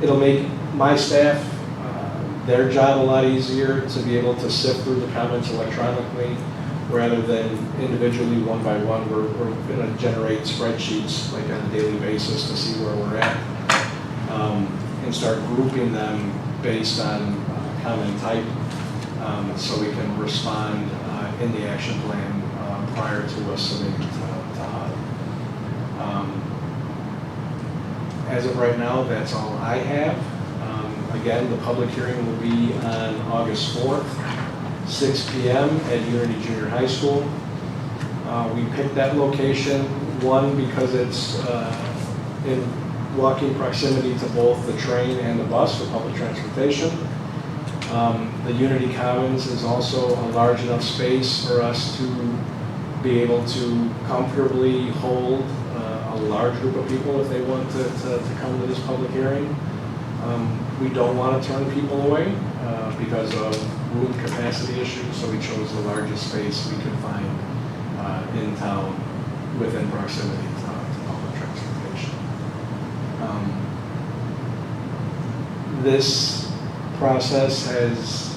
It'll make my staff their job a lot easier to be able to sift through the comments electronically rather than individually one by one. We're going to generate spreadsheets like on a daily basis to see where we're at and start grouping them based on comment type so we can respond in the action plan prior to us submitting to HUD. As of right now, that's all I have. Again, the public hearing will be on August 4th, 6 p.m. at Unity Junior High School. We picked that location, one, because it's in walking proximity to both the train and the bus for public transportation. The Unity Commons is also a large enough space for us to be able to comfortably hold a large group of people if they want to come to this public hearing. We don't want to turn people away because of room capacity issues, so we chose the largest space we could find in town within proximity to public transportation. This process has,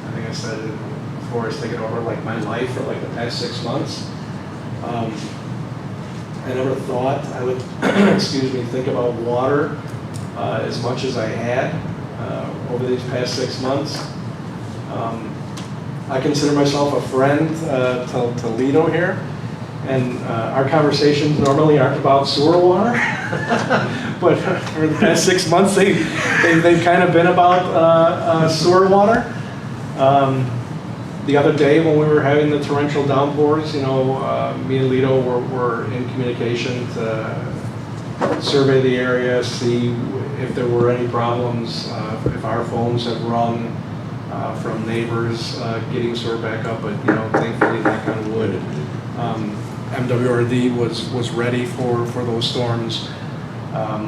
I think I said it before, has taken over like my life for like the past 6 months. I never thought I would, think about water as much as I had over these past 6 months. I consider myself a friend to Lito here, and our conversations normally aren't about sewer water, but for the past 6 months they've kind of been about sewer water. The other day when we were having the torrential downpours, me and Lito were in communication to survey the area, see if there were any problems, if our phones had rung from neighbors getting sewer back up, but thankfully, knock on wood, MWRD was ready for those storms. I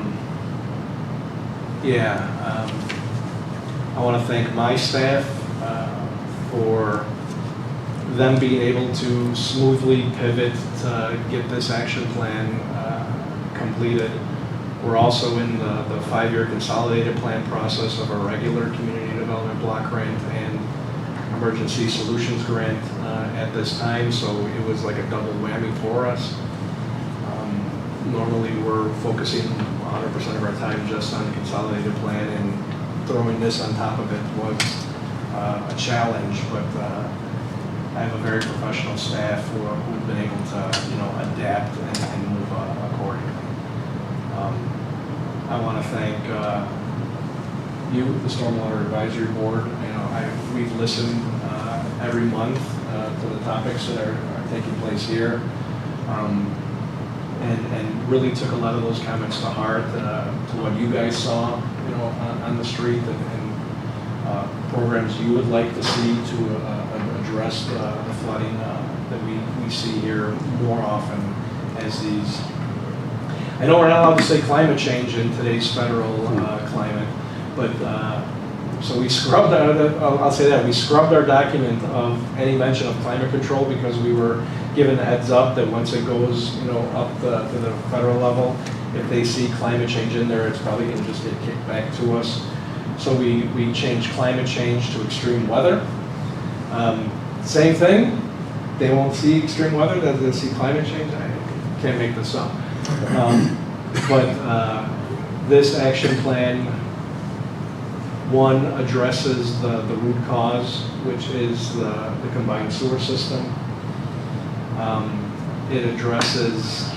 want to thank my staff for them being able to smoothly pivot to get this action plan completed. We're also in the 5-year consolidated plan process of a regular community development block grant and emergency solutions grant at this time, so it was like a double whammy for us. Normally we're focusing 100% of our time just on the consolidated plan, and throwing this on top of it was a challenge, but I have a very professional staff who've been able to adapt and move accordingly. I want to thank you, the Stormwater Advisory Board. We've listened every month to the topics that are taking place here, and really took a lot of those comments to heart, to what you guys saw, on the street, and programs you would like to see to address the flooding that we see here more often as these. I know we're not allowed to say climate change in today's federal climate, but so we scrubbed I'll say that, we scrubbed our document of any mention of climate control because we were given a heads up that once it goes up to the federal level, if they see climate change in there, it's probably going to just get kicked back to us. So we changed climate change to extreme weather. Same thing, they won't see extreme weather, they'll see climate change. I can't make this up. But this action plan, one, addresses the root cause, which is the combined sewer system. It addresses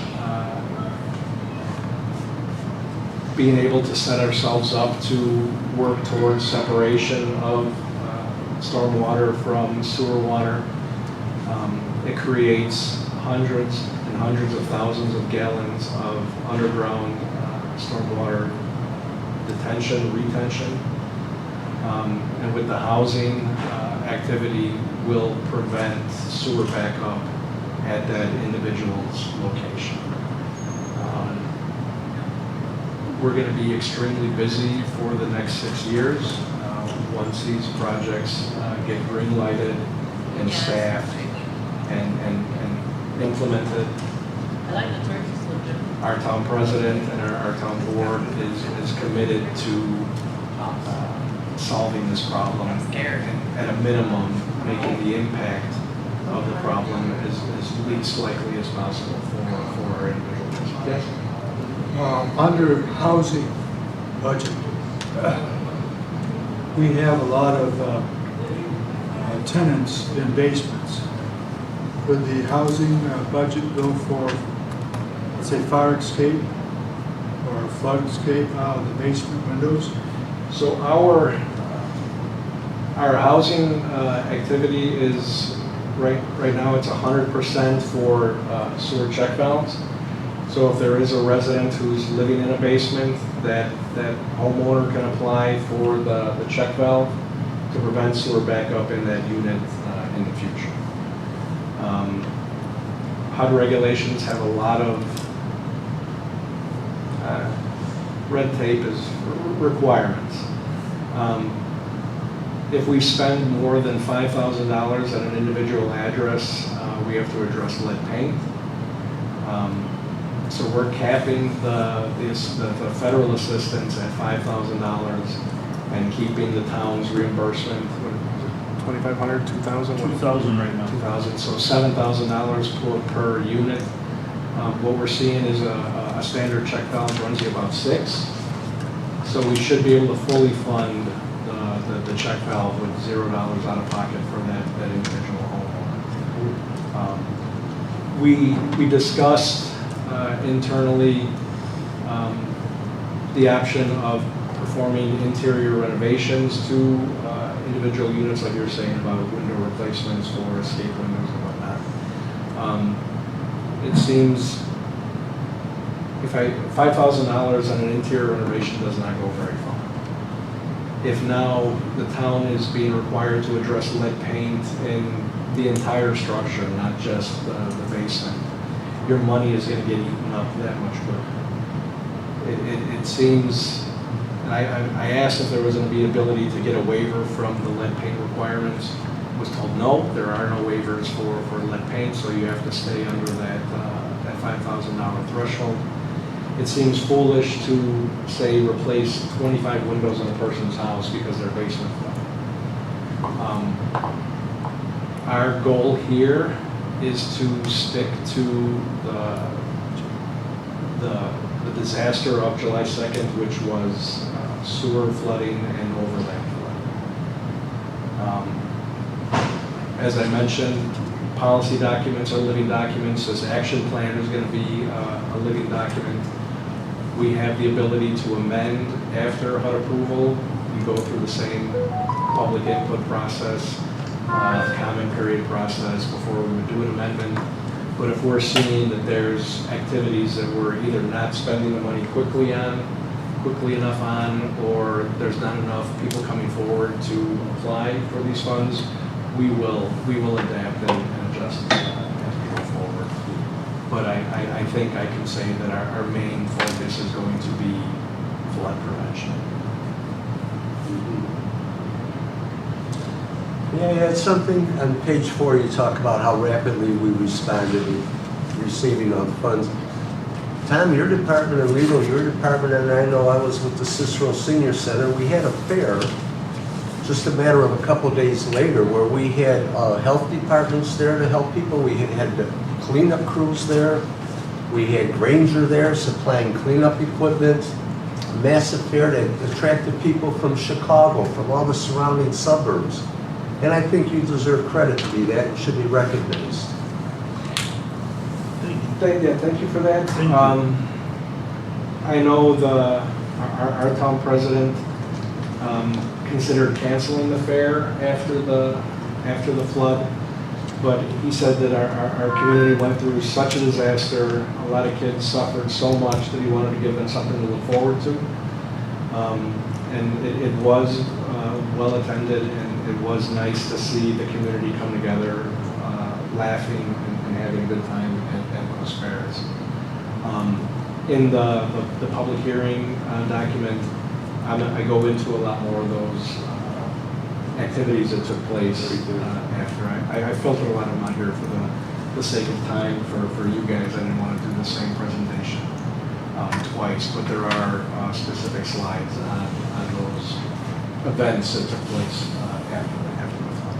being able to set ourselves up to work towards separation of stormwater from sewer water. It creates hundreds and hundreds of thousands of gallons of underground stormwater detention, retention. And with the housing activity will prevent sewer backup at that individual's location. We're going to be extremely busy for the next 6 years. Once these projects get green lighted and staffed and implemented, our town president and our town board is committed to solving this problem, and at a minimum, making the impact of the problem as least likely as possible for our individuals. Yes? Under housing budget, we have a lot of tenants in basements. Would the housing budget go for, let's say, fire escape or flood escape out of the basement windows? So our housing activity is right now it's 100% for sewer check valves. So if there is a resident who's living in a basement, that homeowner can apply for the check valve to prevent sewer backup in that unit in the future. HUD regulations have a lot of red tape as requirements. If we spend more than $5,000 at an individual address, we have to address lead paint. So we're capping the federal assistance at $5,000 and keeping the town's reimbursement, $2,500, $2,000? 2,000 right now. 2,000, so $7,000 per unit. What we're seeing is a standard check valve runs you about $6,000. So we should be able to fully fund the check valve with $0 out of pocket for that individual homeowner. We discussed internally the option of performing interior renovations to individual units, like you were saying about window replacements for escape windows and whatnot. It seems $5,000 on an interior renovation does not go very far. If now the town is being required to address lead paint in the entire structure, not just the basement, your money is going to get eaten up that much quicker. It seems, and I asked if there was going to be an ability to get a waiver from the lead paint requirements. Was told no, there are no waivers for lead paint, so you have to stay under that $5,000 threshold. It seems foolish to say replace 25 windows in a person's house because their basement flooded. Our goal here is to stick to the disaster of July 2nd, which was sewer flooding and overland flooding. As I mentioned, policy documents are living documents. This action plan is going to be a living document. We have the ability to amend after HUD approval. We go through the same public input process, comment period process before we would do an amendment. But if we're seeing that there's activities that we're either not spending the money quickly enough on, or there's not enough people coming forward to apply for these funds, we will adapt and adjust as we go forward. But I think I can say that our main focus is going to be flood prevention. Yeah, you had something on page 4, you talk about how rapidly we responded in receiving of funds. Tom, your department and legal, your department, and I know I was with the Cicero Senior Center, we had a fair, just a matter of a couple days later, where we had health departments there to help people. We had the cleanup crews there. We had Granger there supplying cleanup equipment. A massive fair that attracted people from Chicago, from all the surrounding suburbs. And I think you deserve credit to be that and should be recognized. Thank you for that. Thank you. I know our town president considered canceling the fair after the flood, but he said that our community went through such a disaster, a lot of kids suffered so much that he wanted to give them something to look forward to. And it was well attended, and it was nice to see the community come together, laughing and having a good time at those fairs. In the public hearing document, I go into a lot more of those activities that took place after. I filtered a lot of them out here for the sake of time for you guys. I didn't want to do the same presentation twice, but there are specific slides on those events that took place after the flood.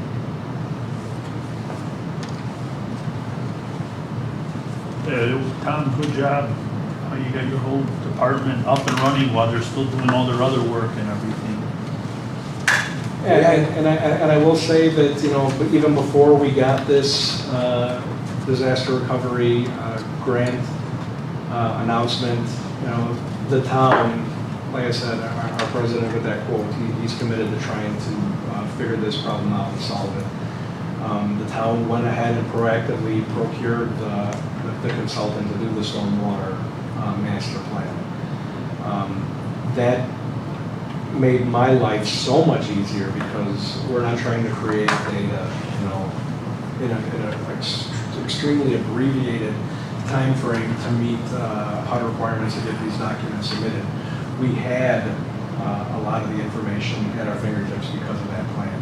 Yeah, Tom, good job. How you got your whole department up and running while they're still doing all their other work and everything. And I will say that, you know, even before we got this disaster recovery grant announcement, you know, the town, like I said, our president with that quote, he's committed to trying to figure this problem out and solve it. The town went ahead and proactively procured the consultant to do the stormwater master plan. That made my life so much easier because we're not trying to create data, you know, in an extremely abbreviated time frame to meet HUD requirements to get these documents submitted. We had a lot of the information at our fingertips because of that plan.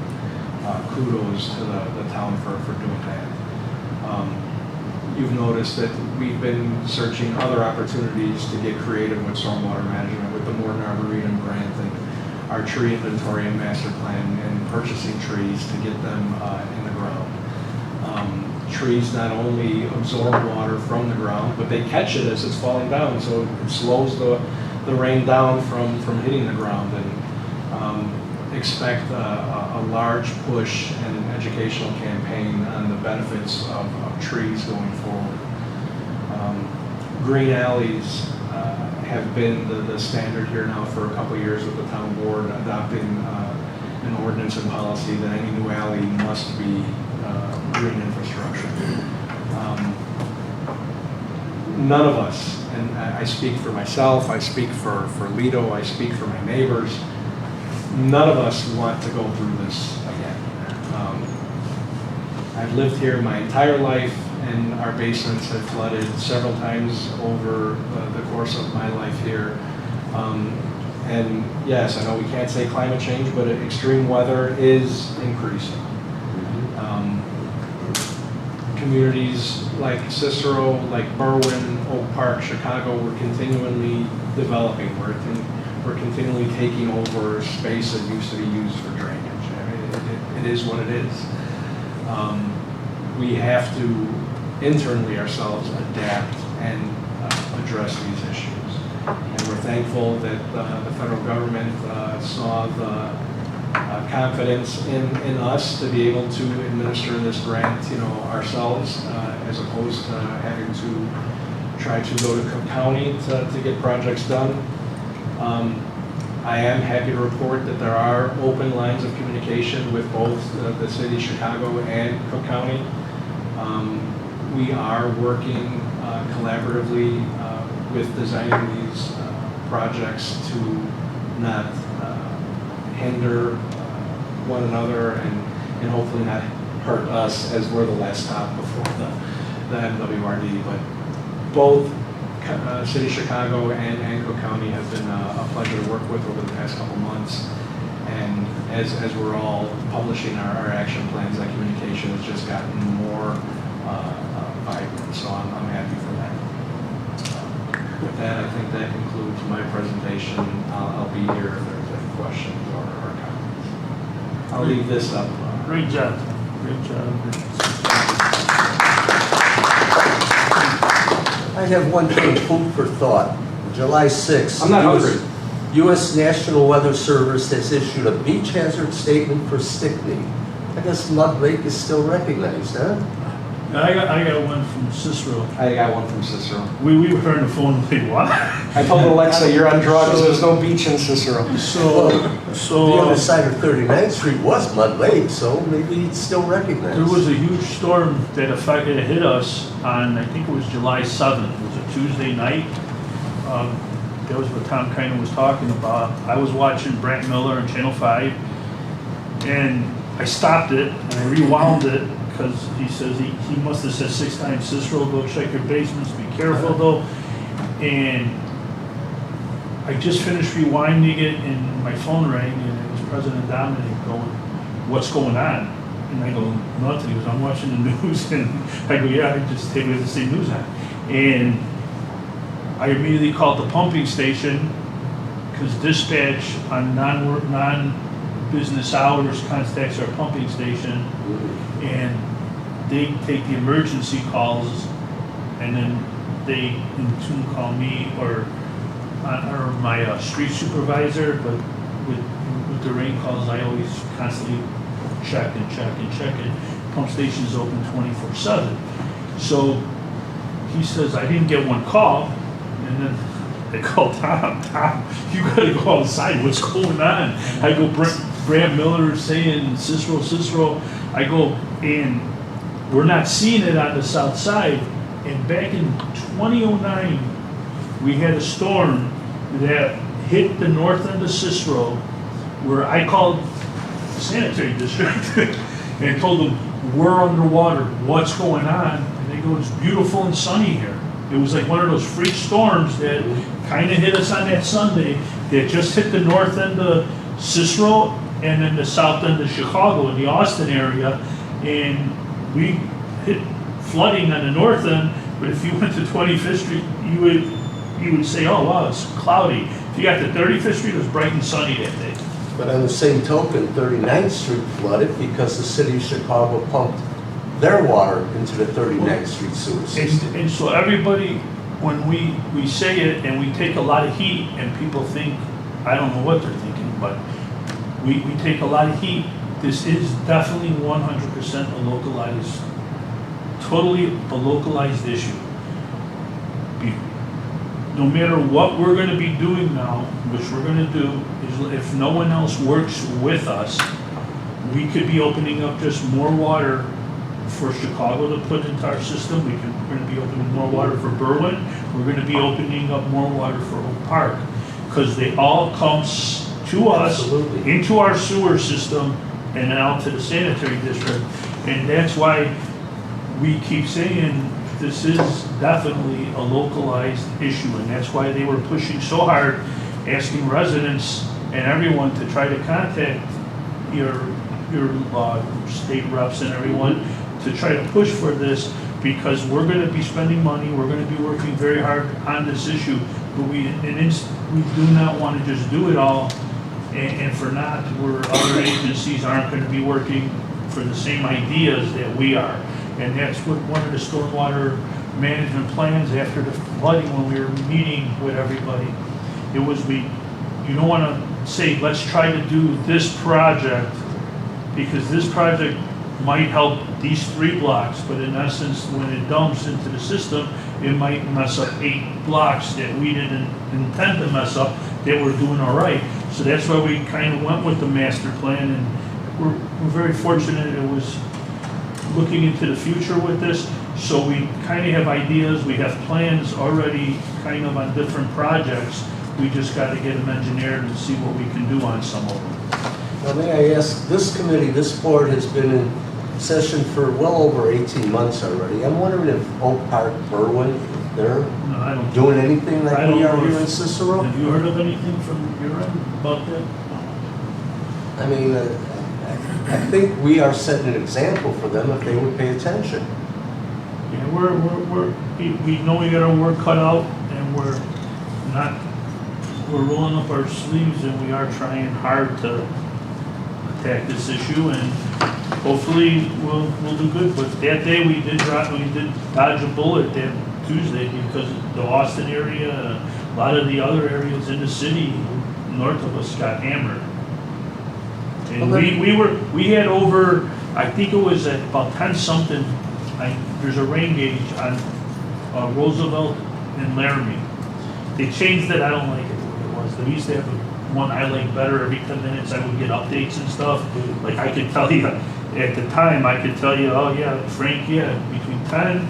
Kudos to the town for doing that. You've noticed that we've been searching other opportunities to get creative with stormwater management, with the Morton Arboretum grant and our tree inventory and master plan, and purchasing trees to get them in the ground. Trees not only absorb water from the ground, but they catch it as it's falling down, so it slows the rain down from hitting the ground. And expect a large push and an educational campaign on the benefits of trees going forward. Green alleys have been the standard here now for a couple of years with the town board adopting an ordinance and policy that any new alley must be green infrastructure. None of us, and I speak for myself, I speak for Lido, I speak for my neighbors, none of us want to go through this again. I've lived here my entire life, and our basements have flooded several times over the course of my life here. And yes, I know we can't say climate change, but extreme weather is increasing. Communities like Cicero, like Berwyn, Oak Park, Chicago, we're continually developing. We're continually taking over space that used to be used for drainage. I mean, it is what it is. We have to internally ourselves adapt and address these issues. And we're thankful that the federal government saw the confidence in us to be able to administer this grant, you know, ourselves, as opposed to having to try to go to Cook County to get projects done. I am happy to report that there are open lines of communication with both the city of Chicago and Cook County. We are working collaboratively with designing these projects to not hinder one another and hopefully not hurt us as we're the last stop before the MWRD. But both City of Chicago and Cook County have been a pleasure to work with over the past couple months. And as we're all publishing our action plans, that communication has just gotten more vibrant. So I'm happy for that. With that, I think that concludes my presentation. I'll be here if there's any questions or comments. I'll leave this up. Great job. Great job. I have one thing, food for thought. July 6th. I'm not hungry. U.S. National Weather Service has issued a beach hazard statement for Stickney. I guess Mud Lake is still recognized, huh? I got one from Cicero. I got one from Cicero. We were on the phone, like, what? I told Alexa, you're on drugs, there's no beach in Cicero. The other side of 39th Street was Mud Lake, so maybe he'd still recognize. There was a huge storm that hit us on, I think it was July 7th. It was a Tuesday night. That was what Tom kind of was talking about. I was watching Brant Miller on Channel 5, and I stopped it and I rewound it because he says he must have said 6 times, Cicero, go check your basements, be careful though. And I just finished rewinding it and my phone rang and it was President Dominic going, what's going on? And I go, nothing. He goes, I'm watching the news. And I go, yeah, we have the same news on. And I immediately called the pumping station because dispatch on non-business hours contacts our pumping station, and they take the emergency calls, and then they in tune call me or my street supervisor. But with the rain calls, I always constantly check and pump station's open 24/7. So he says I didn't get one call. And then I called Tom, you gotta go outside, what's going on? I go, Brant Miller saying Cicero. I go, and we're not seeing it on the south side. And back in 2009, we had a storm that hit the north end of Cicero, where I called the sanitary district and told them, we're underwater, what's going on? And they go, it's beautiful and sunny here. It was like one of those freak storms that kind of hit us on that Sunday that just hit the north end of Cicero and then the south end of Chicago in the Austin area. And we hit flooding on the north end, but if you went to 25th Street, you would say, oh wow, it's cloudy. If you got to 35th Street, it was bright and sunny that day. But on the same token, 39th Street flooded because the city of Chicago pumped their water into the 39th Street sewer system. And so everybody, when we say it and we take a lot of heat and people think, I don't know what they're thinking, but we take a lot of heat. This is definitely 100% a localized, totally a localized issue. No matter what we're going to be doing now, which we're going to do, is if no one else works with us, we could be opening up just more water for Chicago to put into our system. We're going to be opening more water for Berwyn. We're going to be opening up more water for Oak Park, because they all come to us, Absolutely. into our sewer system, and then out to the sanitary district. And that's why we keep saying this is definitely a localized issue, and that's why they were pushing so hard, asking residents and everyone to try to contact your state reps and everyone to try to push for this, because we're going to be spending money, we're going to be working very hard on this issue, but we do not want to just do it all and for not where other agencies aren't going to be working for the same ideas that we are. And that's what one of the stormwater management plans after the flooding, when we were meeting with everybody, it was you don't want to say, let's try to do this project, because this project might help these 3 blocks, but in essence, when it dumps into the system, it might mess up 8 blocks that we didn't intend to mess up, that we're doing all right. So that's why we kind of went with the master plan, and we're very fortunate it was looking into the future with this. So we kind of have ideas, we have plans already kind of on different projects. We just got to get them engineered and see what we can do on some of them. Now, may I ask, this committee, this board has been in session for well over 18 months already. I'm wondering if Oak Park, Berwyn, they're No, I don't. doing anything like I don't we are know here if- in Cicero? Have you heard of anything from your end about that? I mean, I think we are setting an example for them if they would pay attention. Yeah, we know we got our work cut out, and we're rolling up our sleeves, and we are trying hard to attack this issue, and hopefully we'll do good. But that day we did dodge a bullet that Tuesday, because the Austin area, a lot of the other areas in the city north of us got hammered. And we had over, I think it was at about 10 something there's a rain gauge on Roosevelt and Laramie. They changed it, I don't like it the way it was. They used to have one I like better. Every 10 minutes I would get updates and stuff. Like I could tell you, at the time, I could tell you, oh yeah, Frank, yeah, between 10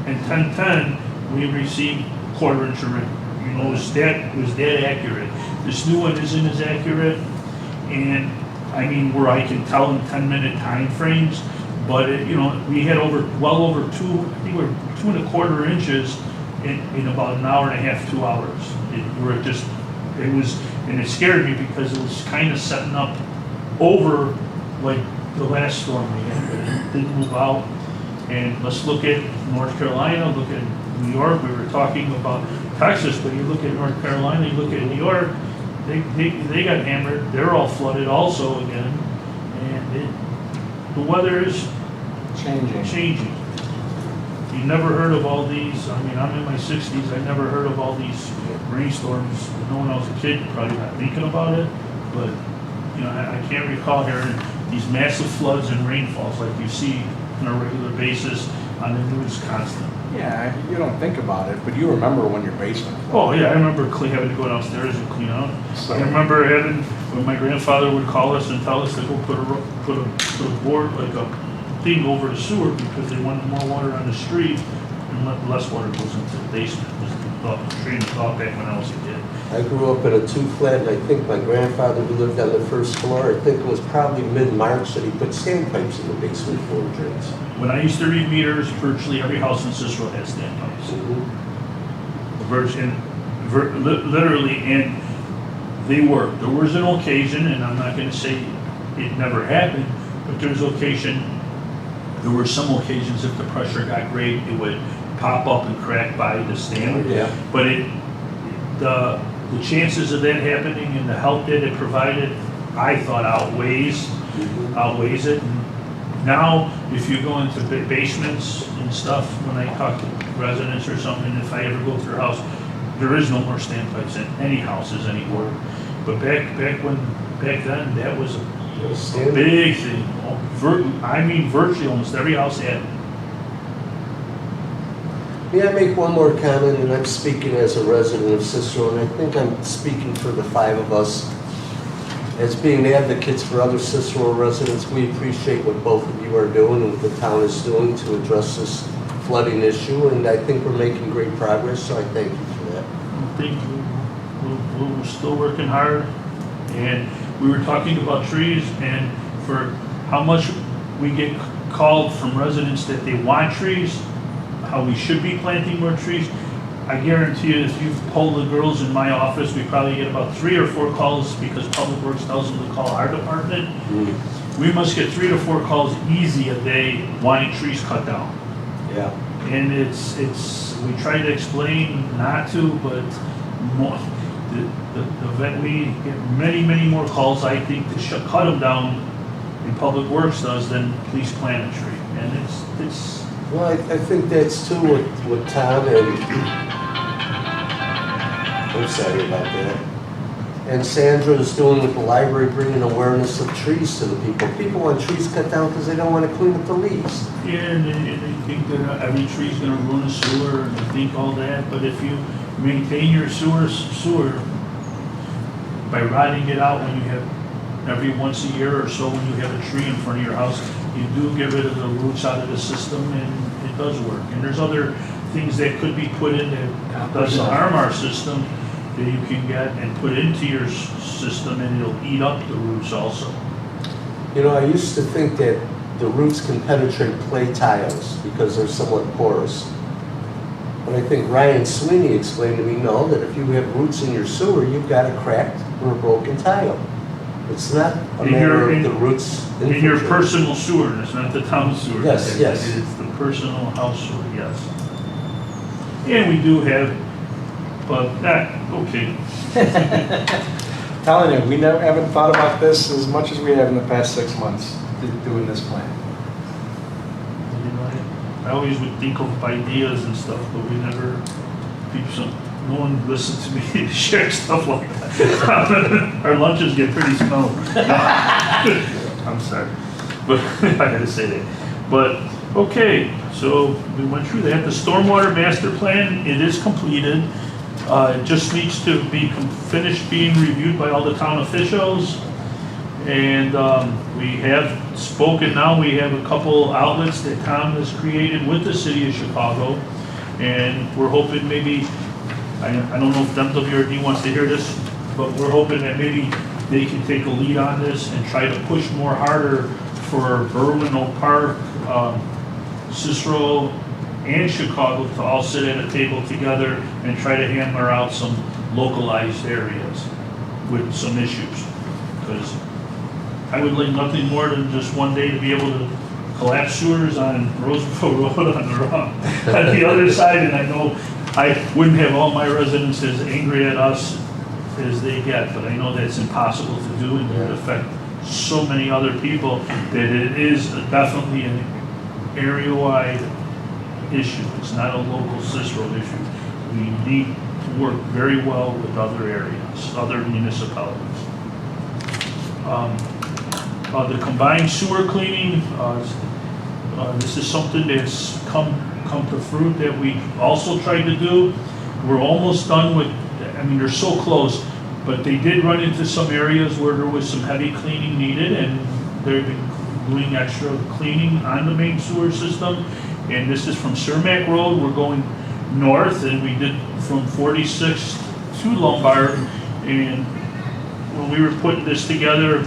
and 10:10, we received quarter-inch of rain. You know, it was that accurate. This new one isn't as accurate, and I mean, where I can tell in 10-minute time frames, but it, you know, we had well over I think we're 2¼ inches in about an hour and a half, 2 hours. And it scared me because it was kind of setting up over like the last storm we had, but it didn't move out. And let's look at North Carolina, look at New York. We were talking about Texas, but you look at North Carolina, you look at New York, they got hammered. They're all flooded also again. And the weather is changing. You never heard of all these. I mean, I'm in my 60s. I never heard of all these rainstorms. No, when I was a kid, probably not thinking about it. But you know, I can't recall hearing these massive floods and rainfalls like you see on a regular basis on the news constantly. Yeah, you don't think about it, but you remember when your basement. Oh yeah, I remember having to go downstairs and clean out. I remember when my grandfather would call us and tell us to go put a board, like a thing over the sewer because they wanted more water on the street and less water goes into the basement. Was the train of thought back when I was a kid. I grew up in a 2-flat, and I think my grandfather, who lived on the first floor, I think it was probably mid-March that he put standpipes in the basement for drains. When I used to read meters, virtually every house in Cicero had standpipes. Literally, and there was an occasion, and I'm not going to say it never happened, but there were some occasions if the pressure got great, it would pop up and crack by the stand. Yeah. But the chances of that happening and the help that it provided, I thought outweighs it. And now, if you go into basements and stuff, when I talk to residents or something, if I ever go through their house, there is no more standpipes in any houses anymore. But back then, that was a big thing. I mean, virtually almost every house had it. May I make one more comment, and I'm speaking as a resident of Cicero, and I think I'm speaking for the 5 of us. As being advocates for other Cicero residents, we appreciate what both of you are doing and what the town is doing to address this flooding issue, and I think we're making great progress, so I thank you for that. I think we're still working hard, and we were talking about trees and for how much we get called from residents that they want trees, how we should be planting more trees. I guarantee you, if you poll the girls in my office, we probably get about 3 or 4 calls because Public Works tells them to call our department. We must get 3 to 4 calls easy a day wanting trees cut down. Yeah. And we try to explain not to, but we get many more calls, I think, to cut them down in Public Works does than please plant a tree. And it's Well, I think that's too what Tom and, I'm sorry about that, and Sandra is doing with the library, bringing awareness of trees to the people. People want trees cut down because they don't want to clean up the leaves. yeah, and they think that every tree's gonna ruin a sewer, and they think all that, but if you maintain your sewer by rotting it out when you have, every once a year or so when you have a tree in front of your house, you do get rid of the roots out of the system, and it does work. And there's other things that could be put in that doesn't harm our system that you can get and put into your system, and it'll eat up the roots also. You know, I used to think that the roots can penetrate clay tiles because they're somewhat porous. But I think Ryan Sweeney explained to me, no, that if you have roots in your sewer, you've got a cracked or a broken tile. It's not a matter of the roots in your personal sewer, it's not the town sewer. Yes, yes. It's the personal house sewer, yes. And we do have, but okay. Telling you, we haven't thought about this as much as we have in the past 6 months doing this plan. I always would think of ideas and stuff, but we never, no one listened to me share stuff like that. Our lunches get pretty small. I'm sorry, but I had to say that. But, okay, So we went through that. The stormwater master plan, it is completed. It just needs to be finished being reviewed by all the town officials. And we have spoken now, we have a couple outlets that Tom has created with the city of Chicago. And we're hoping maybe, I don't know if MWRD wants to hear this, but we're hoping that maybe they can take a lead on this and try to push more harder for Berwyn, Oak Park, Cicero, and Chicago to all sit at a table together and try to hammer out some localized areas with some issues. Because I would like nothing more than just one day to be able to collapse sewers on Roosevelt Road on the other side, and I know I wouldn't have all my residents as angry at us as they get, but I know that's impossible to do, and it would affect so many other people that it is definitely an area-wide issue. It's not a local Cicero issue. We need to work very well with other areas, other municipalities. The combined sewer cleaning, this is something that's come to fruit that we also tried to do. We're almost done with, I mean, they're so close, but they did run into some areas where there was some heavy cleaning needed, and they've been doing extra cleaning on the main sewer system. And this is from Cermak Road. We're going north, and we did from 46 to Lombard. And when we were putting this together,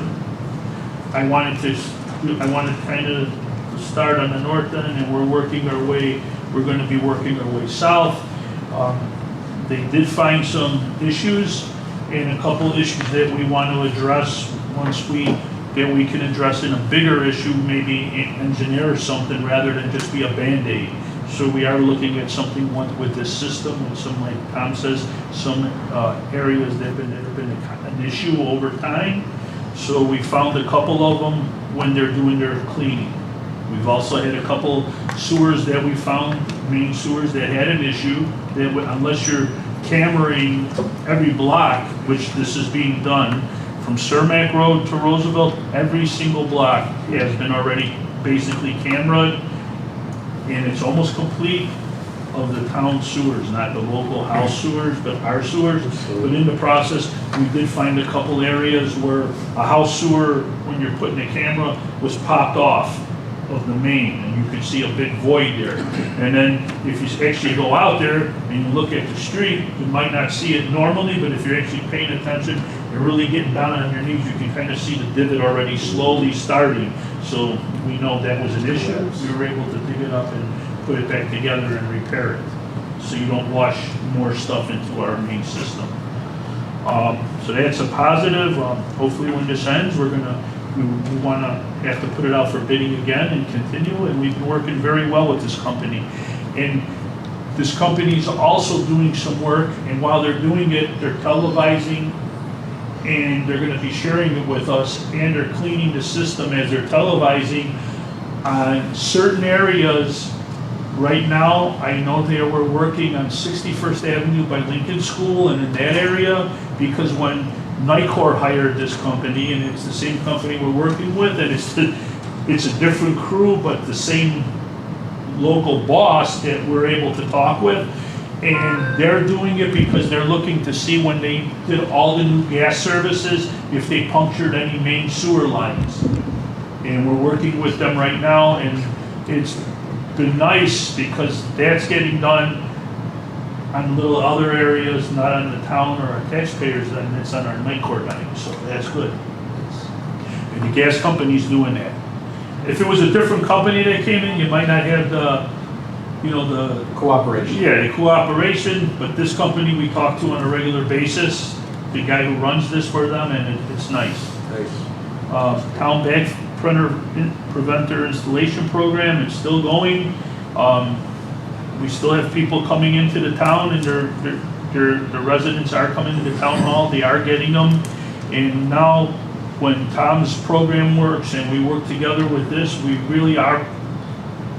I wanted kind of to start on the north end, and we're going to be working our way south. They did find some issues, and a couple issues that we want to address that we can address in a bigger issue, maybe engineer something rather than just be a Band-Aid. So we are looking at something with this system, and some, like Tom says, some areas that have been an issue over time. So we found a couple of them when they're doing their cleaning. We've also had a couple sewers that we found, main sewers, that had an issue that unless you're cameraing every block, which this is being done, from Cermak Road to Roosevelt, every single block has been already basically cameraed, and it's almost complete of the town sewers, not the local house sewers, but our sewers. But in the process, we did find a couple areas where a house sewer, when you're putting a camera, was popped off of the main, and you could see a big void there. And then if you actually go out there and you look at the street, you might not see it normally, but if you're actually paying attention, you're really getting down on your knees, you can kind of see the divot already slowly starting. So we know that was an issue. We were able to dig it up and put it back together and repair it, so you don't wash more stuff into our main system. So that's a positive. Hopefully when this ends, we want to have to put it out for bidding again and continue, and we've been working very well with this company. And this company is also doing some work, and while they're doing it, they're televising, and they're going to be sharing it with us, and they're cleaning the system as they're televising on certain areas. Right now, I know they were working on 61st Avenue by Lincoln School and in that area, because when Nicor hired this company, and it's the same company we're working with, and it's a different crew, but the same local boss that we're able to talk with, and they're doing it because they're looking to see when they did all the new gas services, if they punctured any main sewer lines. And we're working with them right now, and it's been nice because that's getting done on little other areas, not on the town or our taxpayers, and it's on our Nicor line, so that's good. And the gas company's doing that. If it was a different company that came in, you might not have the Cooperation. Yeah, the cooperation, but this company we talk to on a regular basis, the guy who runs this for them, and it's nice. Town bag preventer installation program, it's still going. We still have people coming into the town, and the residents are coming to the town hall, they are getting them. And now, when Tom's program works and we work together with this, we really are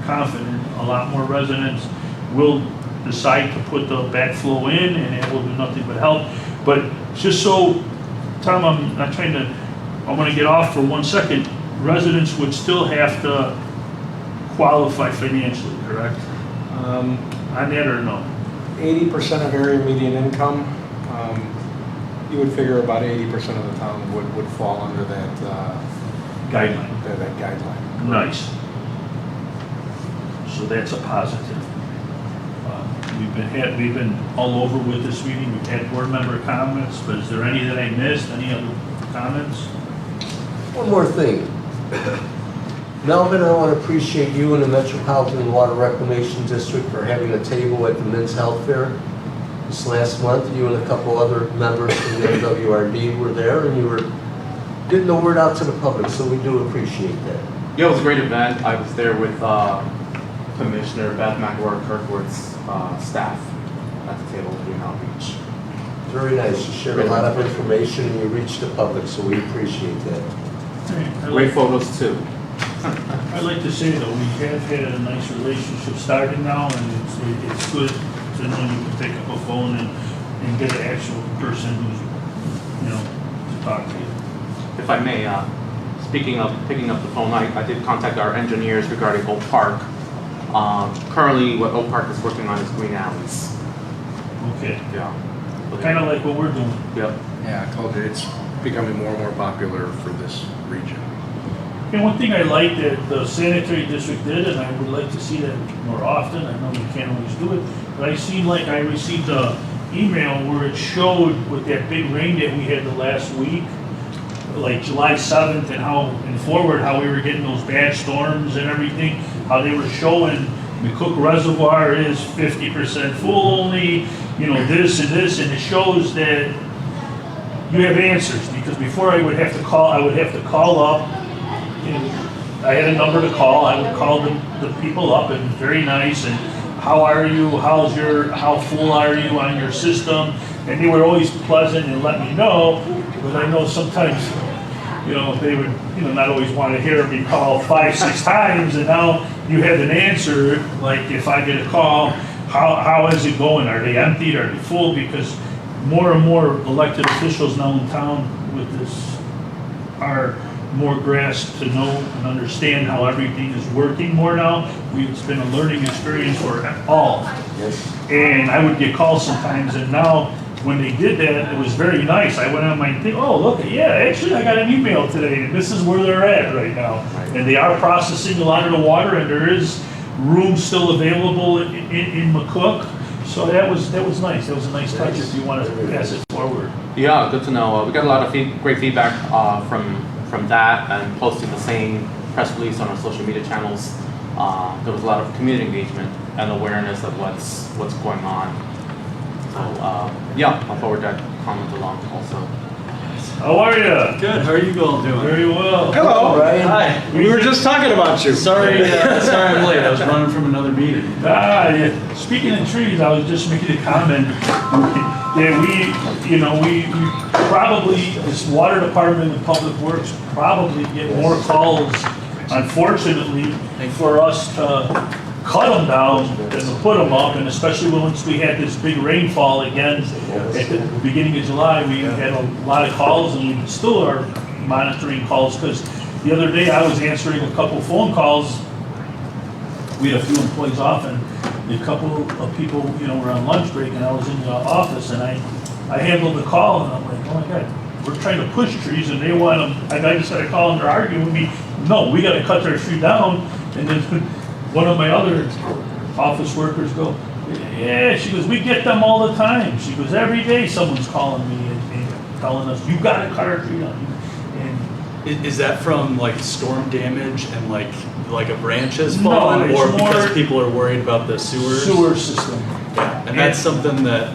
confident a lot more residents will decide to put the backflow in, and it will do nothing but help. But just so, Tom, I want to get off for 1 second. Residents would still have to qualify financially, correct? On that or no? 80% of area median income, you would figure about 80% of the town would fall under that Guideline. that guideline. Nice. So that's a positive. We've been all over with this meeting. We've had board member comments, but is there any that I missed? Any other comments? One more thing. Melvin, I want to appreciate you and the Metropolitan Water Reclamation District for having a table at the Men's Health Fair this last month. You and a couple other members from the MWRD were there, and you were getting the word out to the public, so we do appreciate that. Yeah, it was a great event. I was there with Commissioner Beth McWhorter Kirkwood's staff at the table doing outreach. Very nice. You shared a lot of information and you reached the public, so we appreciate that. Great photos too. I'd like to say though, we have had a nice relationship starting now, and it's good to know you can pick up a phone and get an actual person who's, to talk to you. If I may, speaking of picking up the phone, I did contact our engineers regarding Oak Park. Currently, what Oak Park is working on is green alleys. Okay. Yeah. Kind of like what we're doing. Yep. Yeah, I told you, it's becoming more and more popular for this region. And one thing I like that the sanitary district did, and I would like to see that more often, I know we can't always do it, but I seem like I received a email where it showed with that big rain that we had the last week, like July 7th and forward, how we were getting those bad storms and everything, how they were showing McCook Reservoir is 50% full only, this and this, and it shows that you have answers, because before I would have to call up, and I had a number to call, I would call the people up, and very nice, and how are you, how full are you on your system, and they were always pleasant and let me know, but I know sometimes, they would, not always want to hear me call 5-6 times, and now you have an answer, like if I get a call, how is it going, are they emptied, are they full, because more and more elected officials now in town with this are more grasped to know and understand how everything is working more now. It's been a learning experience for all. Yes. And I would get calls sometimes, and now when they did that, it was very nice. I went on my thing, oh, look, yeah, actually I got an email today, and this is where they're at right now. And they are processing a lot of the water, and there is room still available in McCook. So that was nice. That was a nice touch if you want to pass it forward. Yeah, good to know. We got a lot of great feedback from that, and posting the same press release on our social media channels. There was a lot of community engagement and awareness of what's going on. So yeah, I'll forward that comment along also. How are you? Good. How are you all doing? Very well. Hello. Ryan. Hi. We were just talking about you. Sorry I'm late. I was running from another meeting. Yeah. Speaking of trees, I was just making a comment. Yeah, we probably, this water department and public works probably get more calls, unfortunately, for us to cut them down than to put them up, and especially once we had this big rainfall again at the beginning of July, we had a lot of calls, and we still are monitoring calls, because the other day I was answering a couple phone calls. We had a few employees off, and a couple of people, were on lunch break, and I was in the office, and I handled the call, and I'm like, oh my God, we're trying to push trees, and they want them, and I just had a call, and they're arguing with me, no, we got to cut their tree down, and then one of my other office workers go, yeah, she goes, we get them all the time. She goes, every day someone's calling me and telling us, you got to cut our tree down. And Is that from like storm damage and like a branch has fallen, No, or it's because more people are worried about the sewers? sewer system. Yeah, and that's something that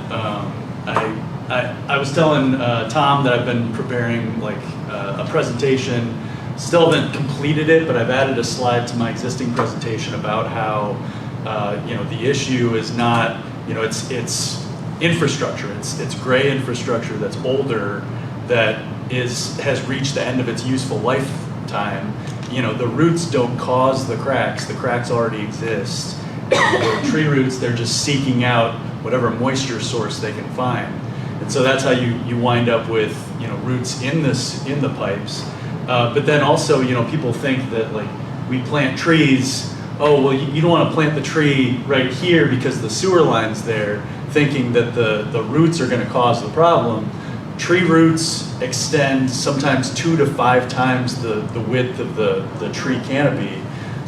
I was telling Tom that I've been preparing like a presentation. Still haven't completed it, but I've added a slide to my existing presentation about how the issue is not it's infrastructure. It's gray infrastructure that's older that has reached the end of its useful lifetime. The roots don't cause the cracks. The cracks already exist. The tree roots, they're just seeking out whatever moisture source they can find. And so that's how you wind up with roots in the pipes. But then also people think that like we plant trees oh, well, you don't want to plant the tree right here because the sewer line's there, thinking that the roots are going to cause the problem. Tree roots extend sometimes 2 to 5 times the width of the tree canopy.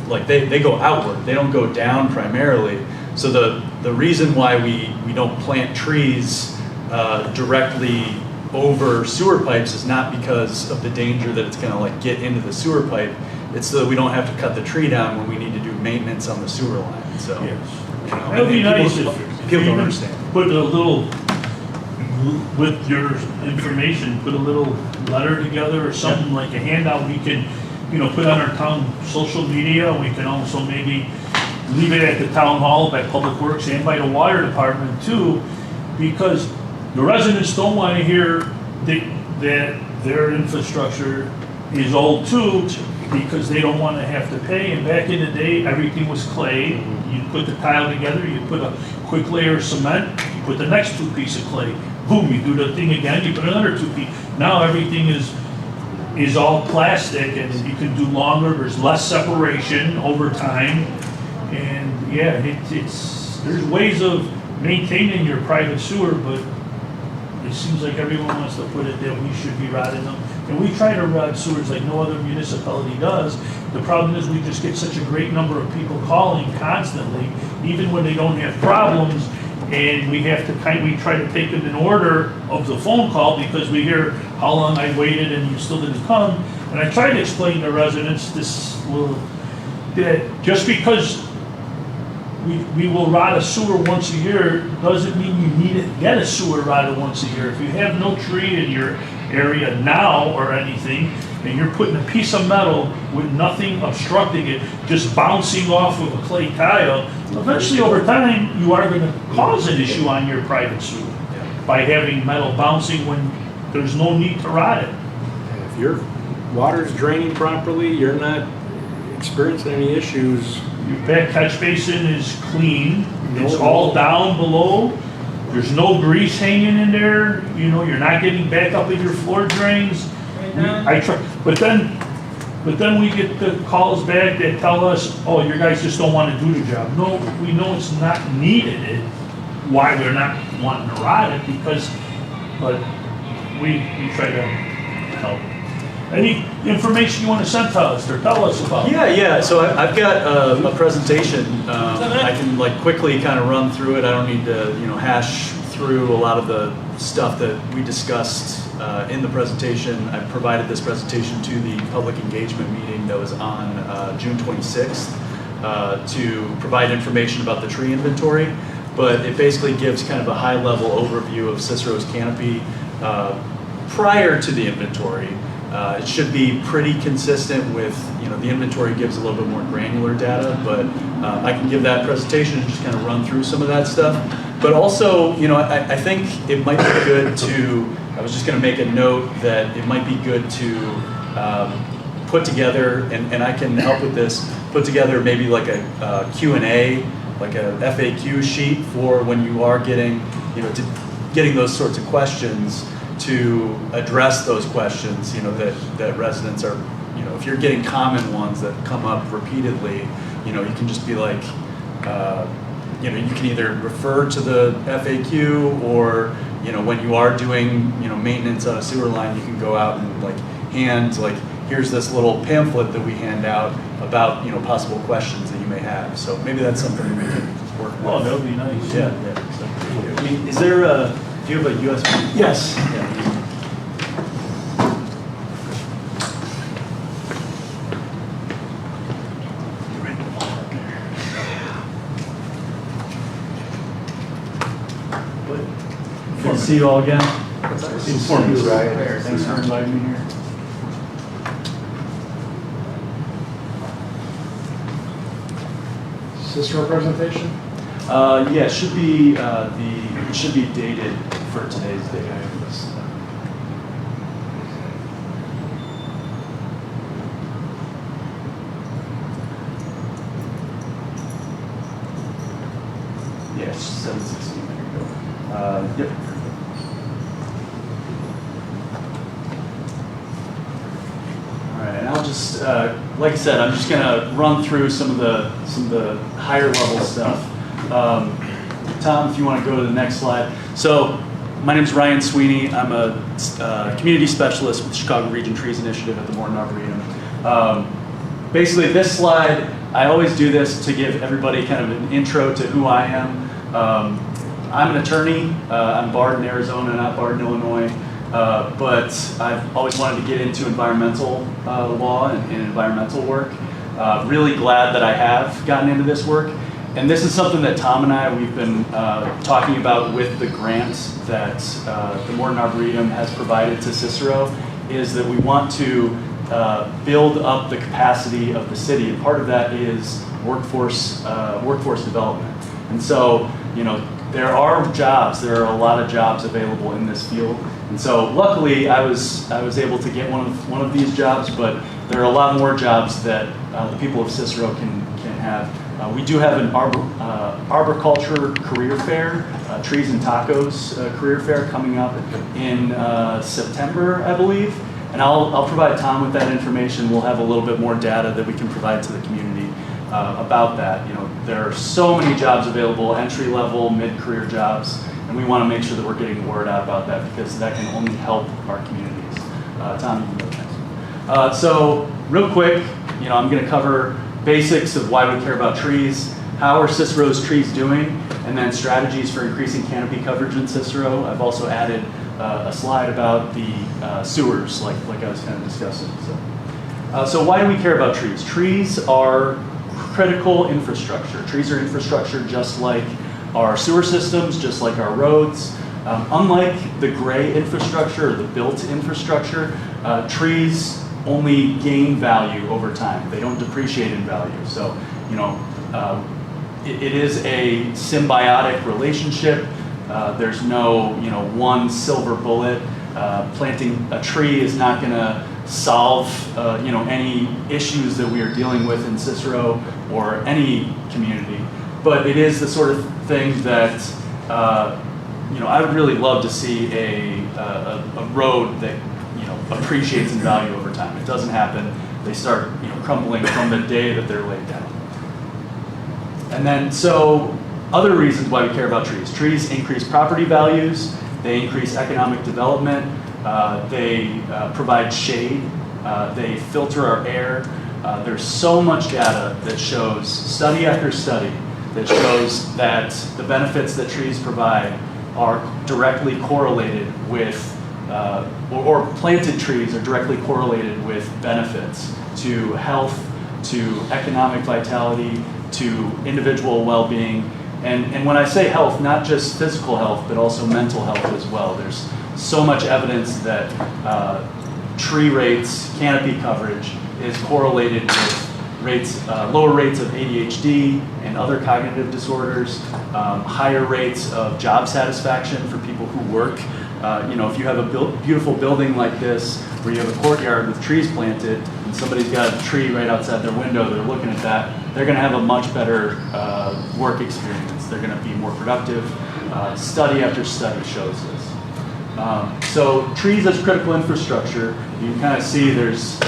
Like they go outward, they don't go down primarily. So the reason why we don't plant trees directly over sewer pipes is not because of the danger that it's gonna like get into the sewer pipe. It's so that we don't have to cut the tree down when we need to do maintenance on the sewer line, so. Yes. You know, That'd be people- nice if people you don't even understand. put a little, with your information, put a little letter together or something like a handout we can, you know, put on our town social media. We can also maybe leave it at the town hall by Public Works and by the water department too, because the residents don't want to hear that their infrastructure is old too, because they don't want to have to pay. And back in the day, everything was clay. You put the tile together, you put a quick layer of cement, you put the next 2 pieces of clay. Boom, you do the thing again, you put another 2 pieces. Now everything is all plastic, and you can do longer, there's less separation over time. And yeah, there's ways of maintaining your private sewer, but it seems like everyone wants to put it that we should be rotting them. And we try to rot sewers like no other municipality does. The problem is we just get such a great number of people calling constantly, even when they don't have problems. And we have to we try to take them in order of the phone call, because we hear how long I waited and you still didn't come. And I try to explain to residents that just because we will rot a sewer once a year doesn't mean you need to get a sewer rotted once a year. If you have no tree in your area now or anything, and you're putting a piece of metal with nothing obstructing it, just bouncing off of a clay tile, eventually over time, you are going to cause an issue on your private sewer by having metal bouncing when there's no need to rot it. If your water's draining properly, you're not experiencing any issues. Your back catch basin is clean, it's No. all down below, there's no grease hanging in there, you know, you're not getting back up in your floor drains. I try, but then we get the calls back that tell us, oh, you guys just don't want to do the job. No, we know it's not needed, why we're not wanting to rot it, but we try to help. Any information you want to send to us or tell us about? Yeah. So I've got a presentation. I can like quickly kind of run through it. I don't need to, hash through a lot of the stuff that we discussed in the presentation. I provided this presentation to the public engagement meeting that was on June 26th to provide information about the tree inventory. But it basically gives kind of a high-level overview of Cicero's canopy prior to the inventory. It should be pretty consistent with, the inventory gives a little bit more granular data, but I can give that presentation and just kind of run through some of that stuff. But also, I think it might be good to, I was just going to make a note that it might be good to put together, and I can help with this, put together maybe like a Q&A, like a FAQ sheet for when you are getting, getting those sorts of questions, to address those questions, that residents are, if you're getting common ones that come up repeatedly, you can just be like, you can either refer to the FAQ, or, when you are doing, maintenance on a sewer line, you can go out and here's this little pamphlet that we hand out about, possible questions that you may have. So maybe that's something we can work with. Oh, that would be nice. Yeah. So, I mean, is there do you have a USB? Yes. Yeah. Good to see you all again. Informative. Thanks for inviting me here. Cicero presentation? Yeah, it should be it should be dated for today's date. I have this. Yes, 7/16. There you go. Yep. All right, and I'll just, like I said, I'm just gonna run through some of the higher level stuff. Tom, if you want to go to the next slide. So, my name is Ryan Sweeney. I'm a community specialist with the Chicago Region Trees Initiative at the Morton Arboretum. Basically, this slide, I always do this to give everybody kind of an intro to who I am. I'm an attorney. I'm barred in Arizona, not barred in Illinois. But I've always wanted to get into environmental law and environmental work. Really glad that I have gotten into this work. And this is something that Tom and I, we've been talking about with the grants that the Morton Arboretum has provided to Cicero, is that we want to build up the capacity of the city. And part of that is workforce development. And so, you know, there are a lot of jobs available in this field. And so luckily I was able to get one of these jobs, but there are a lot more jobs that the people of Cicero can have. We do have an arboriculture career fair, Trees and Tacos career fair coming up in September, I believe. And I'll provide Tom with that information. We'll have a little bit more data that we can provide to the community about that. You know, there are so many jobs available, entry level, mid-career jobs, and we want to make sure that we're getting the word out about that because that can only help our communities. Tom, you can go next. So real quick, you know, I'm going to cover basics of why we care about trees, how are Cicero's trees doing, and then strategies for increasing canopy coverage in Cicero. I've also added a slide about the sewers, like I was kind of discussing. So why do we care about trees? Trees are critical infrastructure. Trees are infrastructure just like our sewer systems, just like our roads. Unlike the gray infrastructure or the built infrastructure, trees only gain value over time. They don't depreciate in value. So, you know, it is a symbiotic relationship. There's no, you know, one silver bullet. Planting a tree is not going to solve, you know, any issues that we are dealing with in Cicero or any community. But it is the sort of thing that, you know, I would really love to see a road that, you know, appreciates in value over time. It doesn't happen. They start, you know, crumbling from the day that they're laid down. And then, so other reasons why we care about trees. Trees increase property values. They increase economic development. They provide shade. They filter our air. There's so much data that shows, study after study, that shows that the benefits that trees provide are directly correlated with, or planted trees are directly correlated with benefits to health, to economic vitality, to individual well-being. And when I say health, not just physical health, but also mental health as well. There's so much evidence that tree rates, canopy coverage is correlated with lower rates of ADHD and other cognitive disorders, higher rates of job satisfaction for people who work. You know, if you have a beautiful building like this, where you have a courtyard with trees planted, and somebody's got a tree right outside their window, they're looking at that, they're going to have a much better work experience. They're going to be more productive. Study after study shows this. So trees as critical infrastructure, you can kind of see there's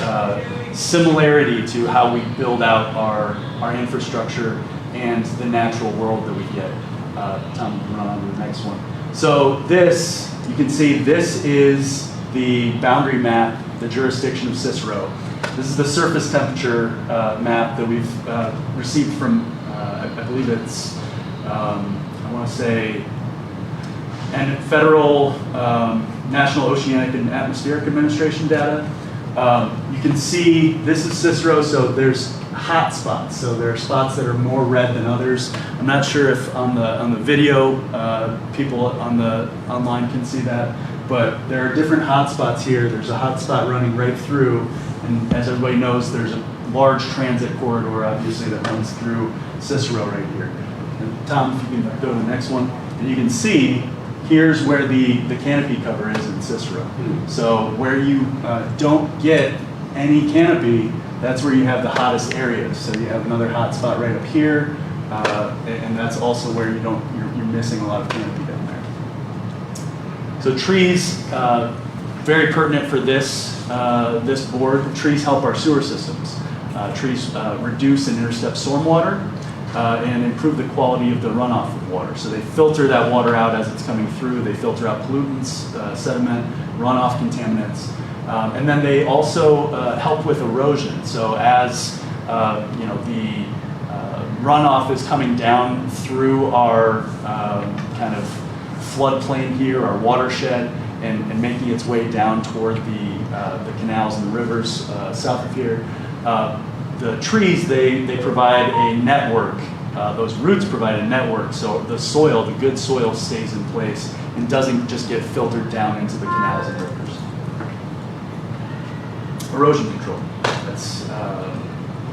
similarity to how we build out our infrastructure and the natural world that we get. Tom, you can run on to the next one. So this, you can see this is the boundary map, the jurisdiction of Cicero. This is the surface temperature map that we've received from, I believe it's, I want to say, and federal National Oceanic and Atmospheric Administration data. You can see this is Cicero, so there's hot spots. So there are spots that are more red than others. I'm not sure if on the video people online can see that, but there are different hot spots here. There's a hot spot running right through, and as everybody knows, there's a large transit corridor, obviously, that runs through Cicero right here. And Tom, if you can go to the next one, and you can see here's where the canopy cover is in Cicero. So where you don't get any canopy, that's where you have the hottest areas. So you have another hot spot right up here, and that's also where you're missing a lot of canopy down there. So trees, very pertinent for this board, trees help our sewer systems. Trees reduce and intercept stormwater and improve the quality of the runoff of water. So they filter that water out as it's coming through. They filter out pollutants, sediment, runoff contaminants. And then they also help with erosion. So as the runoff is coming down through our kind of floodplain here, our watershed, and making its way down toward the canals and the rivers south of here. The trees, they provide a network. Those roots provide a network, so the soil, the good soil, stays in place and doesn't just get filtered down into the canals and rivers. Erosion control. That's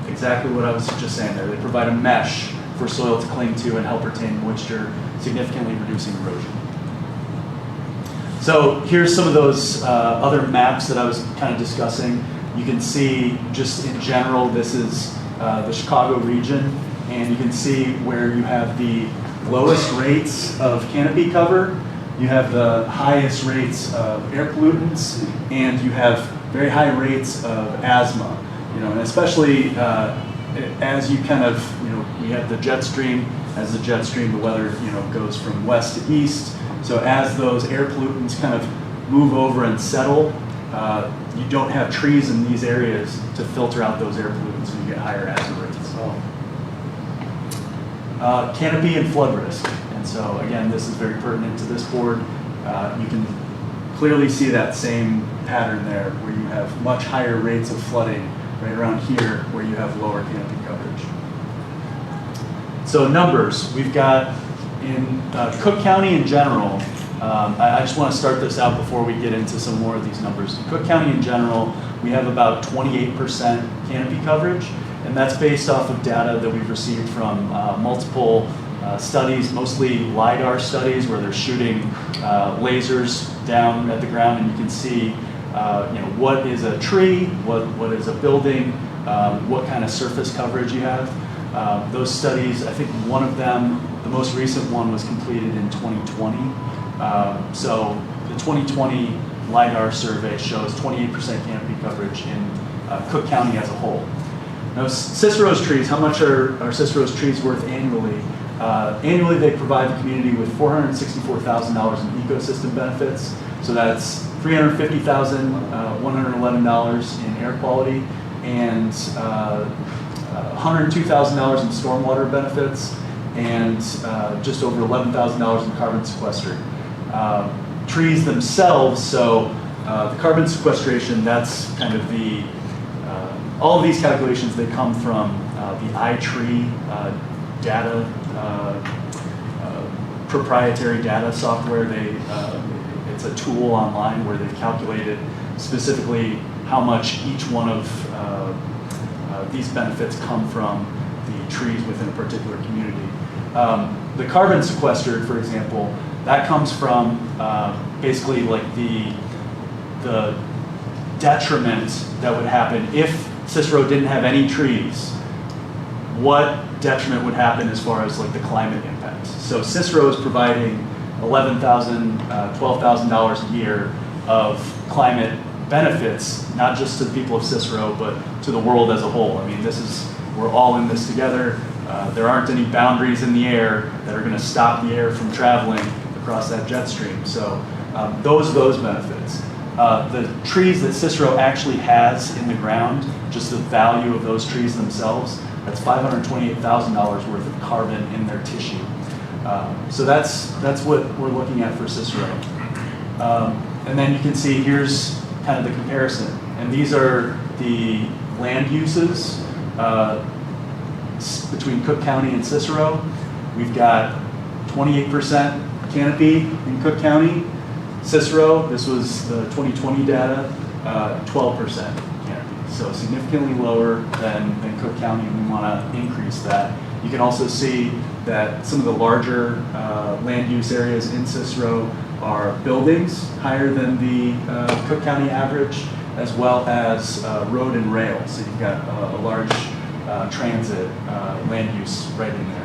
exactly what I was just saying there. They provide a mesh for soil to cling to and help retain moisture, significantly reducing erosion. So here's some of those other maps that I was kind of discussing. You can see just in general, this is the Chicago region, and you can see where you have the lowest rates of canopy cover, you have the highest rates of air pollutants, and you have very high rates of asthma. And especially as you kind of, we have the jet stream. As the jet stream, the weather, goes from west to east. So as those air pollutants kind of move over and settle, you don't have trees in these areas to filter out those air pollutants, and you get higher asthma rates. Canopy and flood risk. And so again, this is very pertinent to this board. You can clearly see that same pattern there, where you have much higher rates of flooding right around here, where you have lower canopy coverage. So numbers, we've got in Cook County in general. I just want to start this out before we get into some more of these numbers. In Cook County in general, we have about 28% canopy coverage, and that's based off of data that we've received from multiple studies, mostly LiDAR studies, where they're shooting lasers down at the ground, and you can see what is a tree, what is a building, what kind of surface coverage you have. Those studies, I think one of them, the most recent one, was completed in 2020. So the 2020 LiDAR survey shows 28% canopy coverage in Cook County as a whole. Now, Cicero's trees, how much are Cicero's trees worth annually? Annually, they provide the community with $464,000 in ecosystem benefits. So that's $350,111 in air quality and $102,000 in stormwater benefits and just over $11,000 in carbon sequestered. Trees themselves, so the carbon sequestration, that's kind of the, all of these calculations, they come from the iTree data, proprietary data software. It's a tool online where they've calculated specifically how much each one of these benefits come from the trees within a particular community. The carbon sequestered, for example, that comes from basically like the detriment that would happen if Cicero didn't have any trees. What detriment would happen as far as like the climate impact? So Cicero is providing $11,000, $12,000 a year of climate benefits, not just to the people of Cicero, but to the world as a whole. I mean, we're all in this together. There aren't any boundaries in the air that are going to stop the air from traveling across that jet stream. So those benefits. The trees that Cicero actually has in the ground, just the value of those trees themselves, that's $528,000 worth of carbon in their tissue. So that's what we're looking at for Cicero. And then you can see here's kind of the comparison. And these are the land uses between Cook County and Cicero. We've got 28% canopy in Cook County. Cicero, this was the 2020 data, 12% canopy. So significantly lower than Cook County, and we want to increase that. You can also see that some of the larger land use areas in Cicero are buildings higher than the Cook County average, as well as road and rail. So you've got a large transit land use right in there.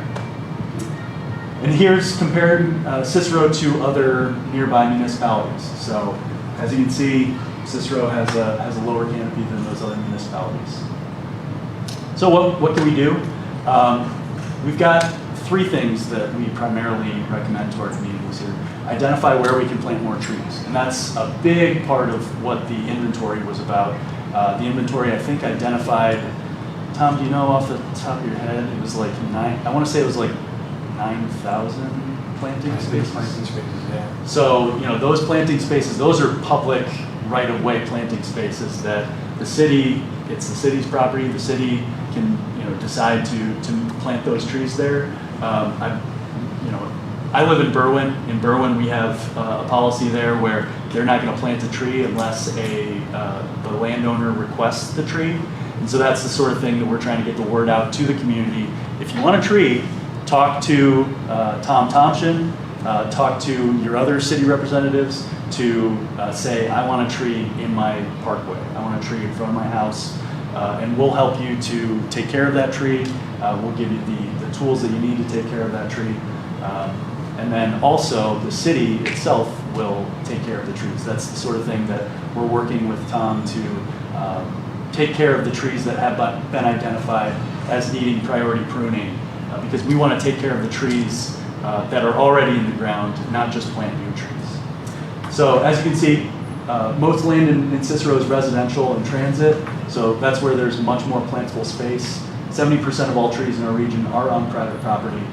And here's comparing Cicero to other nearby municipalities. So As you can see, Cicero has a lower canopy than those other municipalities. So what can we do? We've got 3 things that we primarily recommend to our communities here. Identify where we can plant more trees. And that's a big part of what the inventory was about. The inventory, I think, identified, Tom, do you know off the top of your head, it was like I want to say it was like 9,000 planting spaces. Planting spaces, yeah. So, those planting spaces, those are public right-of-way planting spaces that the city, it's the city's property, the city can, decide to plant those trees there. I live in Berwyn. In Berwyn, we have a policy there where they're not going to plant a tree unless the landowner requests the tree. And so that's the sort of thing that we're trying to get the word out to the community. If you want a tree, talk to Tom Thompson, talk to your other city representatives to say, I want a tree in my parkway. I want a tree in front of my house. And we'll help you to take care of that tree. We'll give you the tools that you need to take care of that tree. And then also the city itself will take care of the trees. That's the sort of thing that we're working with Tom to take care of the trees that have been identified as needing priority pruning, because we want to take care of the trees that are already in the ground, not just plant new trees. So as you can see, most land in Cicero is residential and transit, so that's where there's much more plantable space. 70% of all trees in our region are on private property.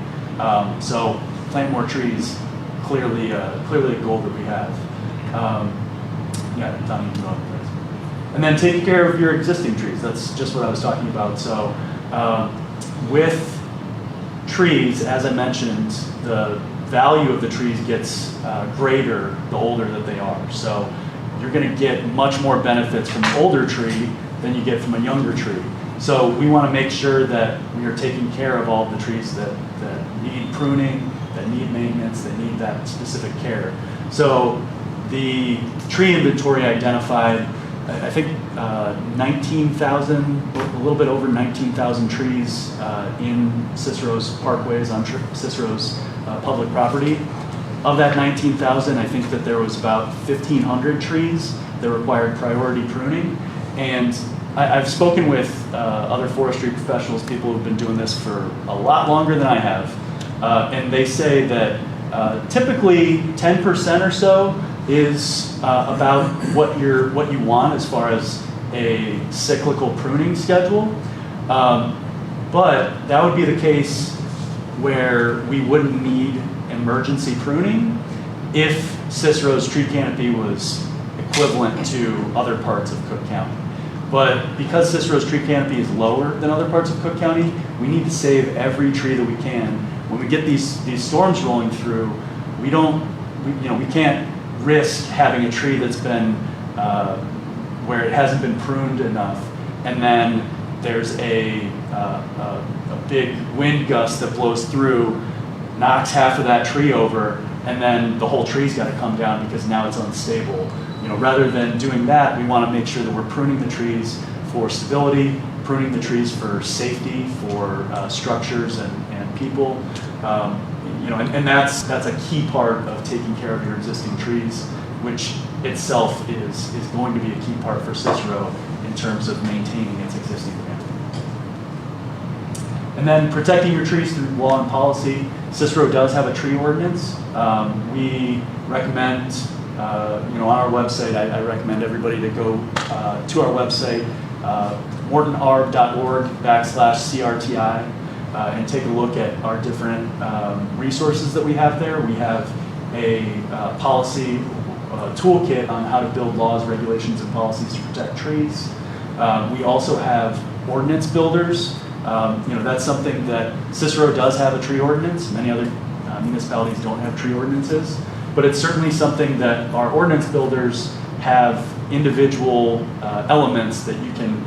So plant more trees, clearly a goal that we have. Yeah, Tom, you can go on. And then taking care of your existing trees, that's just what I was talking about. So with trees, as I mentioned, the value of the trees gets greater the older that they are. So you're going to get much more benefits from an older tree than you get from a younger tree. So we want to make sure that we are taking care of all of the trees that need pruning, that need maintenance, that need that specific care. So the tree inventory identified, I think 19,000, a little bit over 19,000 trees in Cicero's parkways on Cicero's public property. Of that 19,000, I think that there was about 1,500 trees that required priority pruning. And I've spoken with other forestry professionals, people who've been doing this for a lot longer than I have. And they say that typically 10% or so is about what you want as far as a cyclical pruning schedule. But that would be the case where we wouldn't need emergency pruning if Cicero's tree canopy was equivalent to other parts of Cook County. But because Cicero's tree canopy is lower than other parts of Cook County, we need to save every tree that we can. When we get these storms rolling through, we can't risk having a tree that's been where it hasn't been pruned enough, and then there's a big wind gust that blows through, knocks half of that tree over, and then the whole tree's got to come down because now it's unstable. Rather than doing that, we want to make sure that we're pruning the trees for stability, pruning the trees for safety, for structures and people. And that's a key part of taking care of your existing trees, which itself is going to be a key part for Cicero in terms of maintaining its existing canopy. And then protecting your trees through law and policy. Cicero does have a tree ordinance. We recommend, on our website, I recommend everybody to go to our website, mortonarb.org/CRTI, and take a look at our different resources that we have there. We have a policy toolkit on how to build laws, regulations, and policies to protect trees. We also have ordinance builders. That's something that Cicero does have a tree ordinance. Many other municipalities don't have tree ordinances, but it's certainly something that our ordinance builders have individual elements that you can,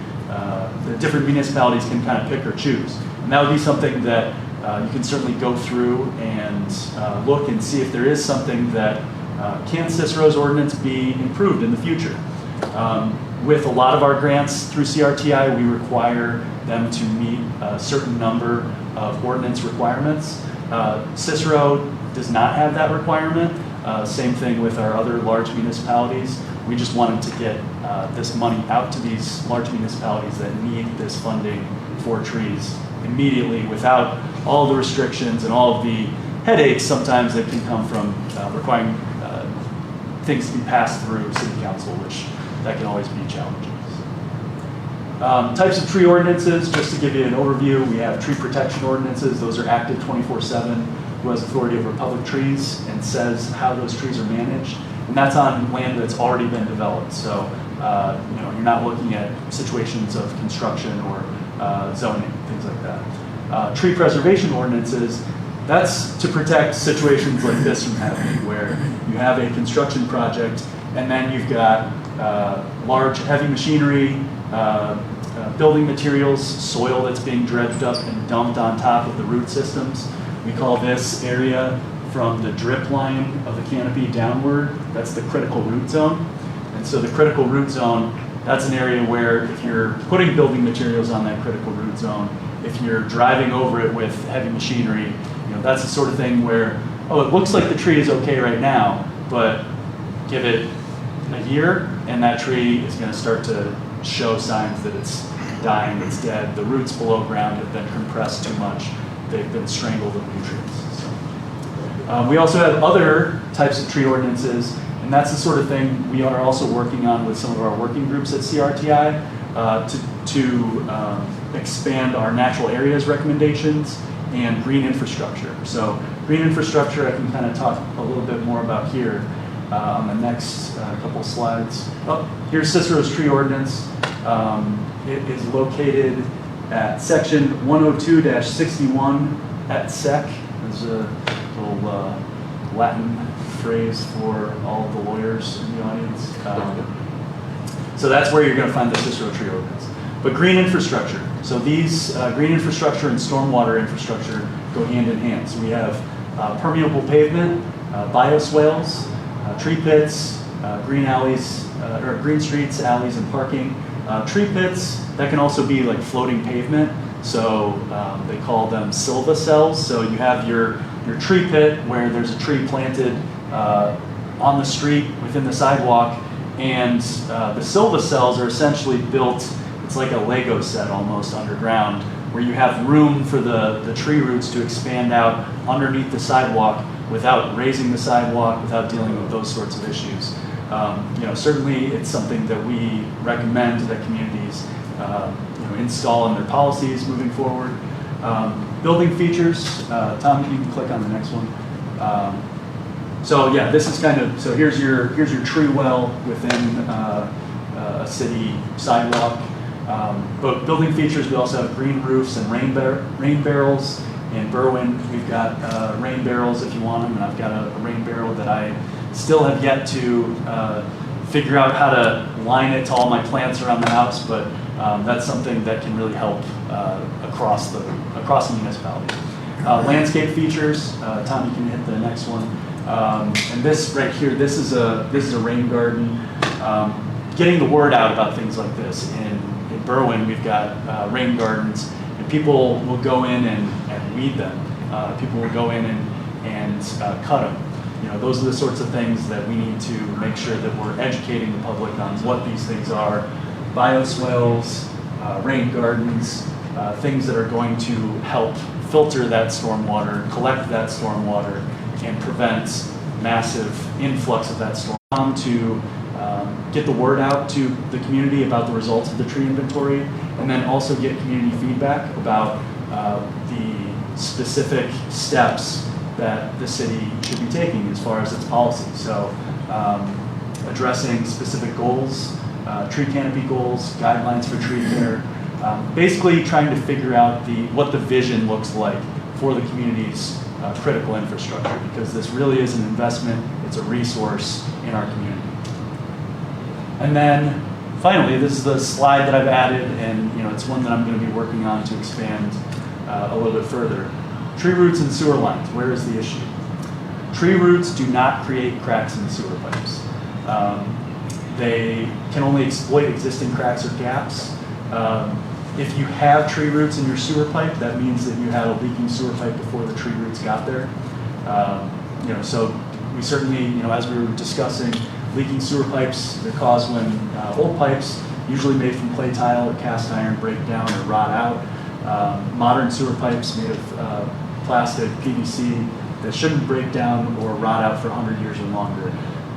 the different municipalities can kind of pick or choose. And that would be something that you can certainly go through and look and see if there is something that can Cicero's ordinance be improved in the future. With a lot of our grants through CRTI, we require them to meet a certain number of ordinance requirements. Cicero does not have that requirement. Same thing with our other large municipalities. We just wanted to get this money out to these large municipalities that need this funding for trees immediately without all the restrictions and all of the headaches sometimes that can come from requiring things to be passed through city council, which that can always be challenging. Types of tree ordinances, just to give you an overview, we have tree protection ordinances. Those are active 24/7, who has authority over public trees and says how those trees are managed. And that's on land that's already been developed. So, you're not looking at situations of construction or zoning, things like that. Tree preservation ordinances, that's to protect situations like this from happening, where you have a construction project and then you've got large heavy machinery, building materials, soil that's being dredged up and dumped on top of the root systems. We call this area from the drip line of the canopy downward, that's the critical root zone. And so the critical root zone, that's an area where if you're putting building materials on that critical root zone, if you're driving over it with heavy machinery, that's the sort of thing where, oh, it looks like the tree is okay right now, but give it a year and that tree is going to start to show signs that it's dying, it's dead. The roots below ground have been compressed too much. They've been strangled with nutrients. So, we also have other types of tree ordinances, and that's the sort of thing we are also working on with some of our working groups at CRTI to expand our natural areas recommendations and green infrastructure. So green infrastructure I can kind of talk a little bit more about here on the next couple slides. Oh, here's Cicero's tree ordinance. It is located at section 102-61 at SEC. There's a little Latin phrase for all of the lawyers in the audience. So that's where you're going to find the Cicero tree ordinance. But green infrastructure. So these green infrastructure and stormwater infrastructure go hand in hand. So we have permeable pavement, bioswales, tree pits, green alleys, or green streets, alleys, and parking. Tree pits, that can also be like floating pavement. So they call them silva cells. So you have your tree pit where there's a tree planted on the street within the sidewalk, and the silva cells are essentially built, it's like a Lego set almost underground, where you have room for the tree roots to expand out underneath the sidewalk without raising the sidewalk, without dealing with those sorts of issues. Certainly it's something that we recommend that communities install in their policies moving forward. Building features, Tom, you can click on the next one. So yeah, this is so here's your tree well within a city sidewalk. But building features, we also have green roofs and rain barrels. In Berwyn, we've got rain barrels if you want them, and I've got a rain barrel that I still have yet to figure out how to line it to all my plants around the house, but that's something that can really help across the municipality. Landscape features, Tom, you can hit the next one. And this right here, this is a rain garden. Getting the word out about things like this. In Berwyn, we've got rain gardens, and people will go in and weed them. People will go in and cut them. Those are the sorts of things that we need to make sure that we're educating the public on what these things are. Bioswales, rain gardens, things that are going to help filter that stormwater, collect that stormwater, and prevent massive influx of that storm. To get the word out to the community about the results of the tree inventory, and then also get community feedback about the specific steps that the city should be taking as far as its policy. So addressing specific goals, tree canopy goals, guidelines for tree care, basically trying to figure out what the vision looks like for the community's critical infrastructure, because this really is an investment, it's a resource in our community. And then finally, this is the slide that I've added, and it's one that I'm going to be working on to expand a little bit further. Tree roots and sewer lines, where is the issue? Tree roots do not create cracks in the sewer pipes. They can only exploit existing cracks or gaps. If you have tree roots in your sewer pipe, that means that you had a leaking sewer pipe before the tree roots got there. So we certainly, as we were discussing, leaking sewer pipes. They're caused when old pipes, usually made from clay tile or cast iron, break down or rot out. Modern sewer pipes made of plastic, PVC, that shouldn't break down or rot out for 100 years or longer.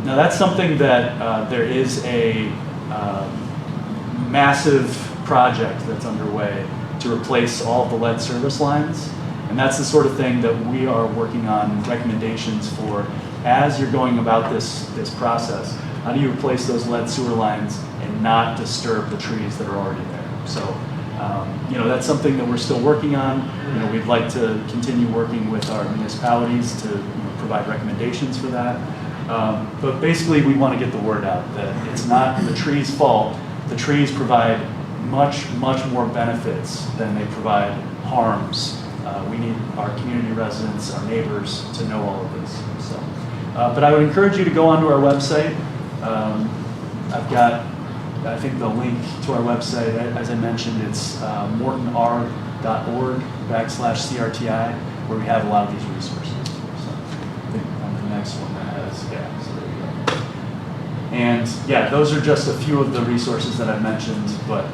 Now that's something that there is a massive project that's underway to replace all of the lead service lines. And that's the sort of thing that we are working on recommendations for as you're going about this process. How do you replace those lead sewer lines and not disturb the trees that are already there? So, you know, that's something that we're still working on. You know, we'd like to continue working with our municipalities to provide recommendations for that. But basically, we want to get the word out that it's not the trees' fault. The trees provide much more benefits than they provide harms. We need our community residents, our neighbors, to know all of this. So, but I would encourage you to go onto our website. I've got, I think, the link to our website. As I mentioned, it's mortonr.org/CRTI, where we have a lot of these resources. So I think on the next one that has, yeah, so there you go. And yeah, those are just a few of the resources that I've mentioned, but we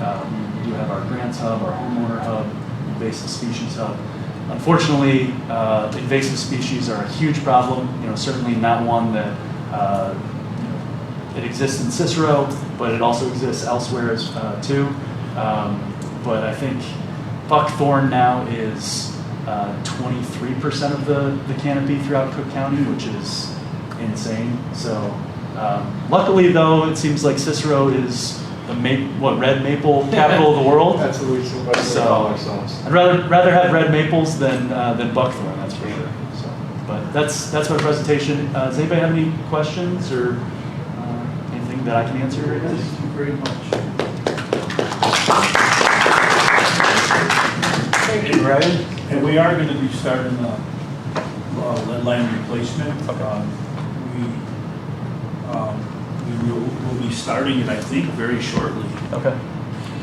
do have our grants hub, our homeowner hub, invasive species hub. Unfortunately, invasive species are a huge problem. You know, certainly not one that it exists in Cicero, but it also exists elsewhere too. But I think buckthorn now is 23% of the canopy throughout Cook County, which is insane. So luckily, though, it seems like Cicero is the red maple capital of the world. That's what we call ourselves. I'd rather have red maples than buckthorn, that's for sure. So, but that's my presentation. Does anybody have any questions or anything that I can answer right now? Thank you very much. Thank you, Ryan. And we are going to be starting lead line replacement. We'll be starting it, I think, very shortly. Okay.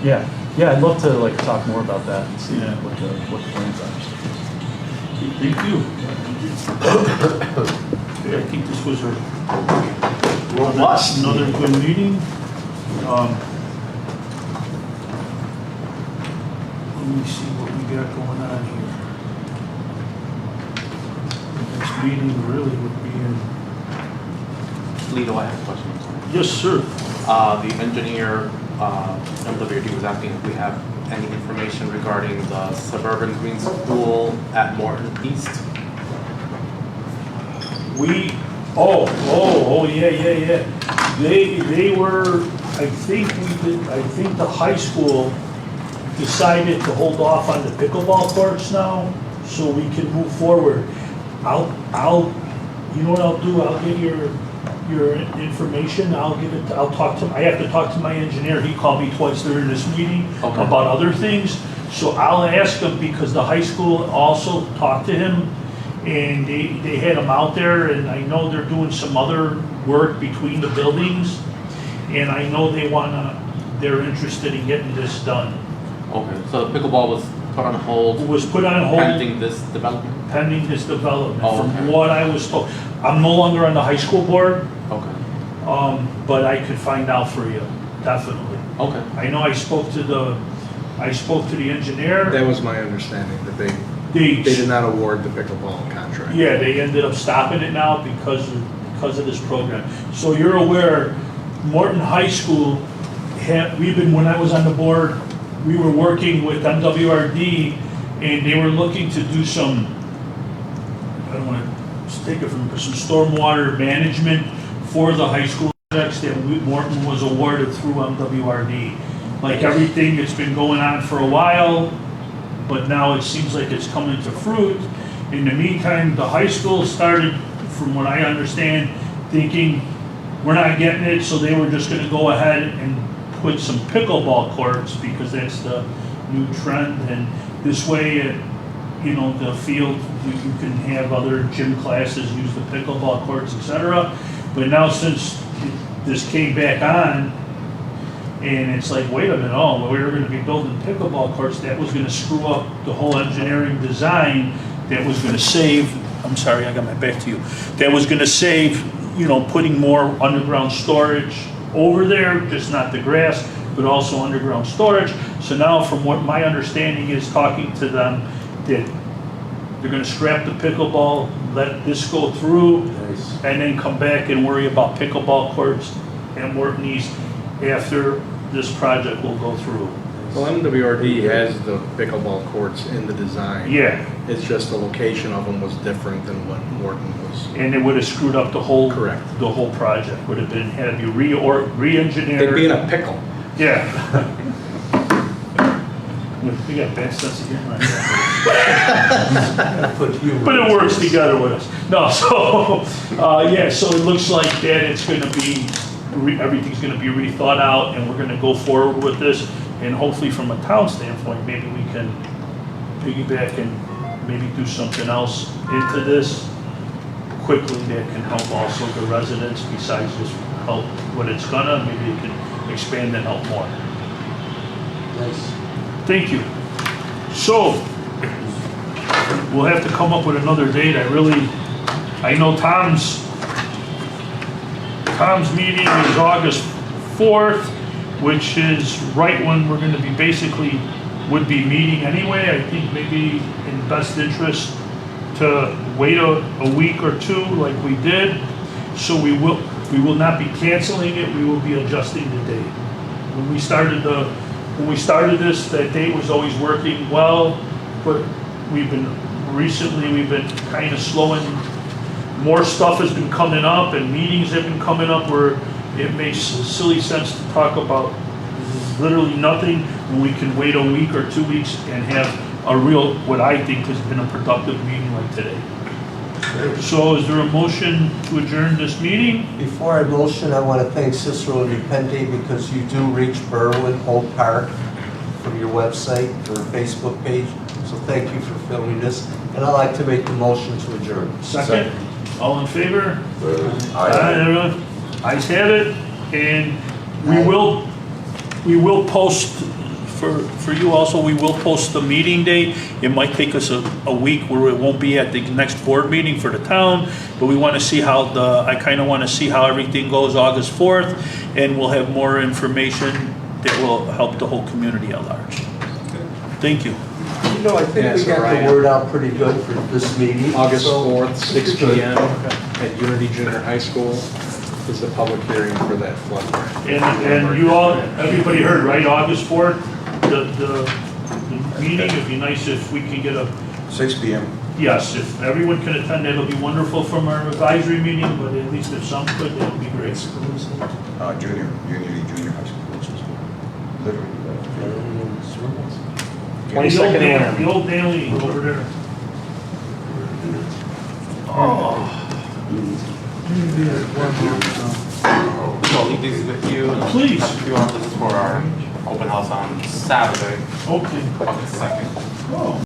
Yeah. I'd love to talk more about that and see Yeah. what the plans are. Thank you. Okay, I think this was another good meeting. Let me see what we got going on here. The next meeting really would be in. Lito, I have a question. Yes, sir. The engineer, MWD, was asking if we have any information regarding the suburban green school at Morton East. Yeah. They were, I think the high school decided to hold off on the pickleball courts now, so we can move forward. You know what I'll do? I'll get your information. I'll talk to. I have to talk to my engineer. He called me twice during this meeting about other things. So I'll ask him, because the high school also talked to him, and they had him out there, and I know they're doing some other work between the buildings, and I know they're interested in getting this done. Okay, so the pickleball was put on hold. It was put on hold. Pending this development? Pending this development, Oh, okay. from what I was told. I'm no longer on the high school board, Okay. but I could find out for you, definitely. Okay. I know I spoke to the engineer. That was my understanding, that they did not award the pickleball contract. Yeah, they ended up stopping it now because of this program. So you're aware, Morton High School, when I was on the board, we were working with MWRD, and they were looking to do some, I don't want to take it from, some stormwater management for the high school projects that Morton was awarded through MWRD. Like everything, it's been going on for a while, but now it seems like it's coming to fruit. In the meantime, the high school started, from what I understand, thinking we're not getting it, so they were just gonna go ahead and put some pickleball courts, because that's the new trend, and this way, the field, you can have other gym classes use the pickleball courts, etc. But now, since this came back on, and it's like, wait a minute, we were gonna be building pickleball courts, that was gonna screw up the whole engineering design, that was gonna save, I'm sorry, I got my back to you, that was gonna save you know, putting more underground storage over there, just not the grass, but also underground storage. So now from what my understanding is, talking to them, that they're gonna scrap the pickleball, let this go through, Nice. and then come back and worry about pickleball courts and Morton East after this project will go through. Well, MWRD has the pickleball courts in the design. Yeah, It's just the location of them was different than what Morton was. and it would have screwed up the whole. Correct. The whole project would have been, had to be re-engineered. They'd be in a pickle. Yeah. We got bad sense of humor. But it works together with us. No, so, yeah, so it looks like that it's gonna be, everything's gonna be rethought out, and we're gonna go forward with this. And hopefully from a town standpoint, maybe we can piggyback and maybe do something else into this quickly that can help also the residents, besides just help what it's gonna, maybe it can expand and help more. Nice. Thank you. So, we'll have to come up with another date. I know Tom's meeting is August 4th, which is right when we're gonna be basically, would be meeting anyway. I think maybe in best interest to wait a week or two like we did. So we will not be canceling it, we will be adjusting the date. When we started this, that date was always working well, but we've been kind of slowing. More stuff has been coming up and meetings have been coming up where it makes silly sense to talk about literally nothing when we can wait a week or 2 weeks and have a real, what I think has been a productive meeting like today. So is there a motion to adjourn this meeting? Before I motion, I want to thank Cicero and Repente because you do reach Berwyn, Hope Park from your website or Facebook page. So thank you for filming this. And I'd like to make the motion to adjourn. Second? All in favor? Aye. Everyone? Ayes have it. And we will post, for you also, we will post the meeting date. It might take us a week where it won't be at the next board meeting for the town, but we want to see how I kind of want to see how everything goes August 4th, and we'll have more information that will help the whole community at large. You Thank you. know, I think Yeah, we so got Ryan- the word out pretty good for this meeting. August so 4th, 6 it's good. PM at Unity Junior High School is the public hearing for that flood grant. And you all, everybody heard, right, August 4th, the meeting, it'd be nice if we can get 6 PM. yes, if everyone can attend, that'll be wonderful from our advisory meeting, but at least if some could, that would be great. Unity Junior High School, which is literally. 22nd and The old Daily over there. Oh. So I'll leave these with you. and Please. If you want, this is for our open house on Saturday, Okay. August 2nd. Oh.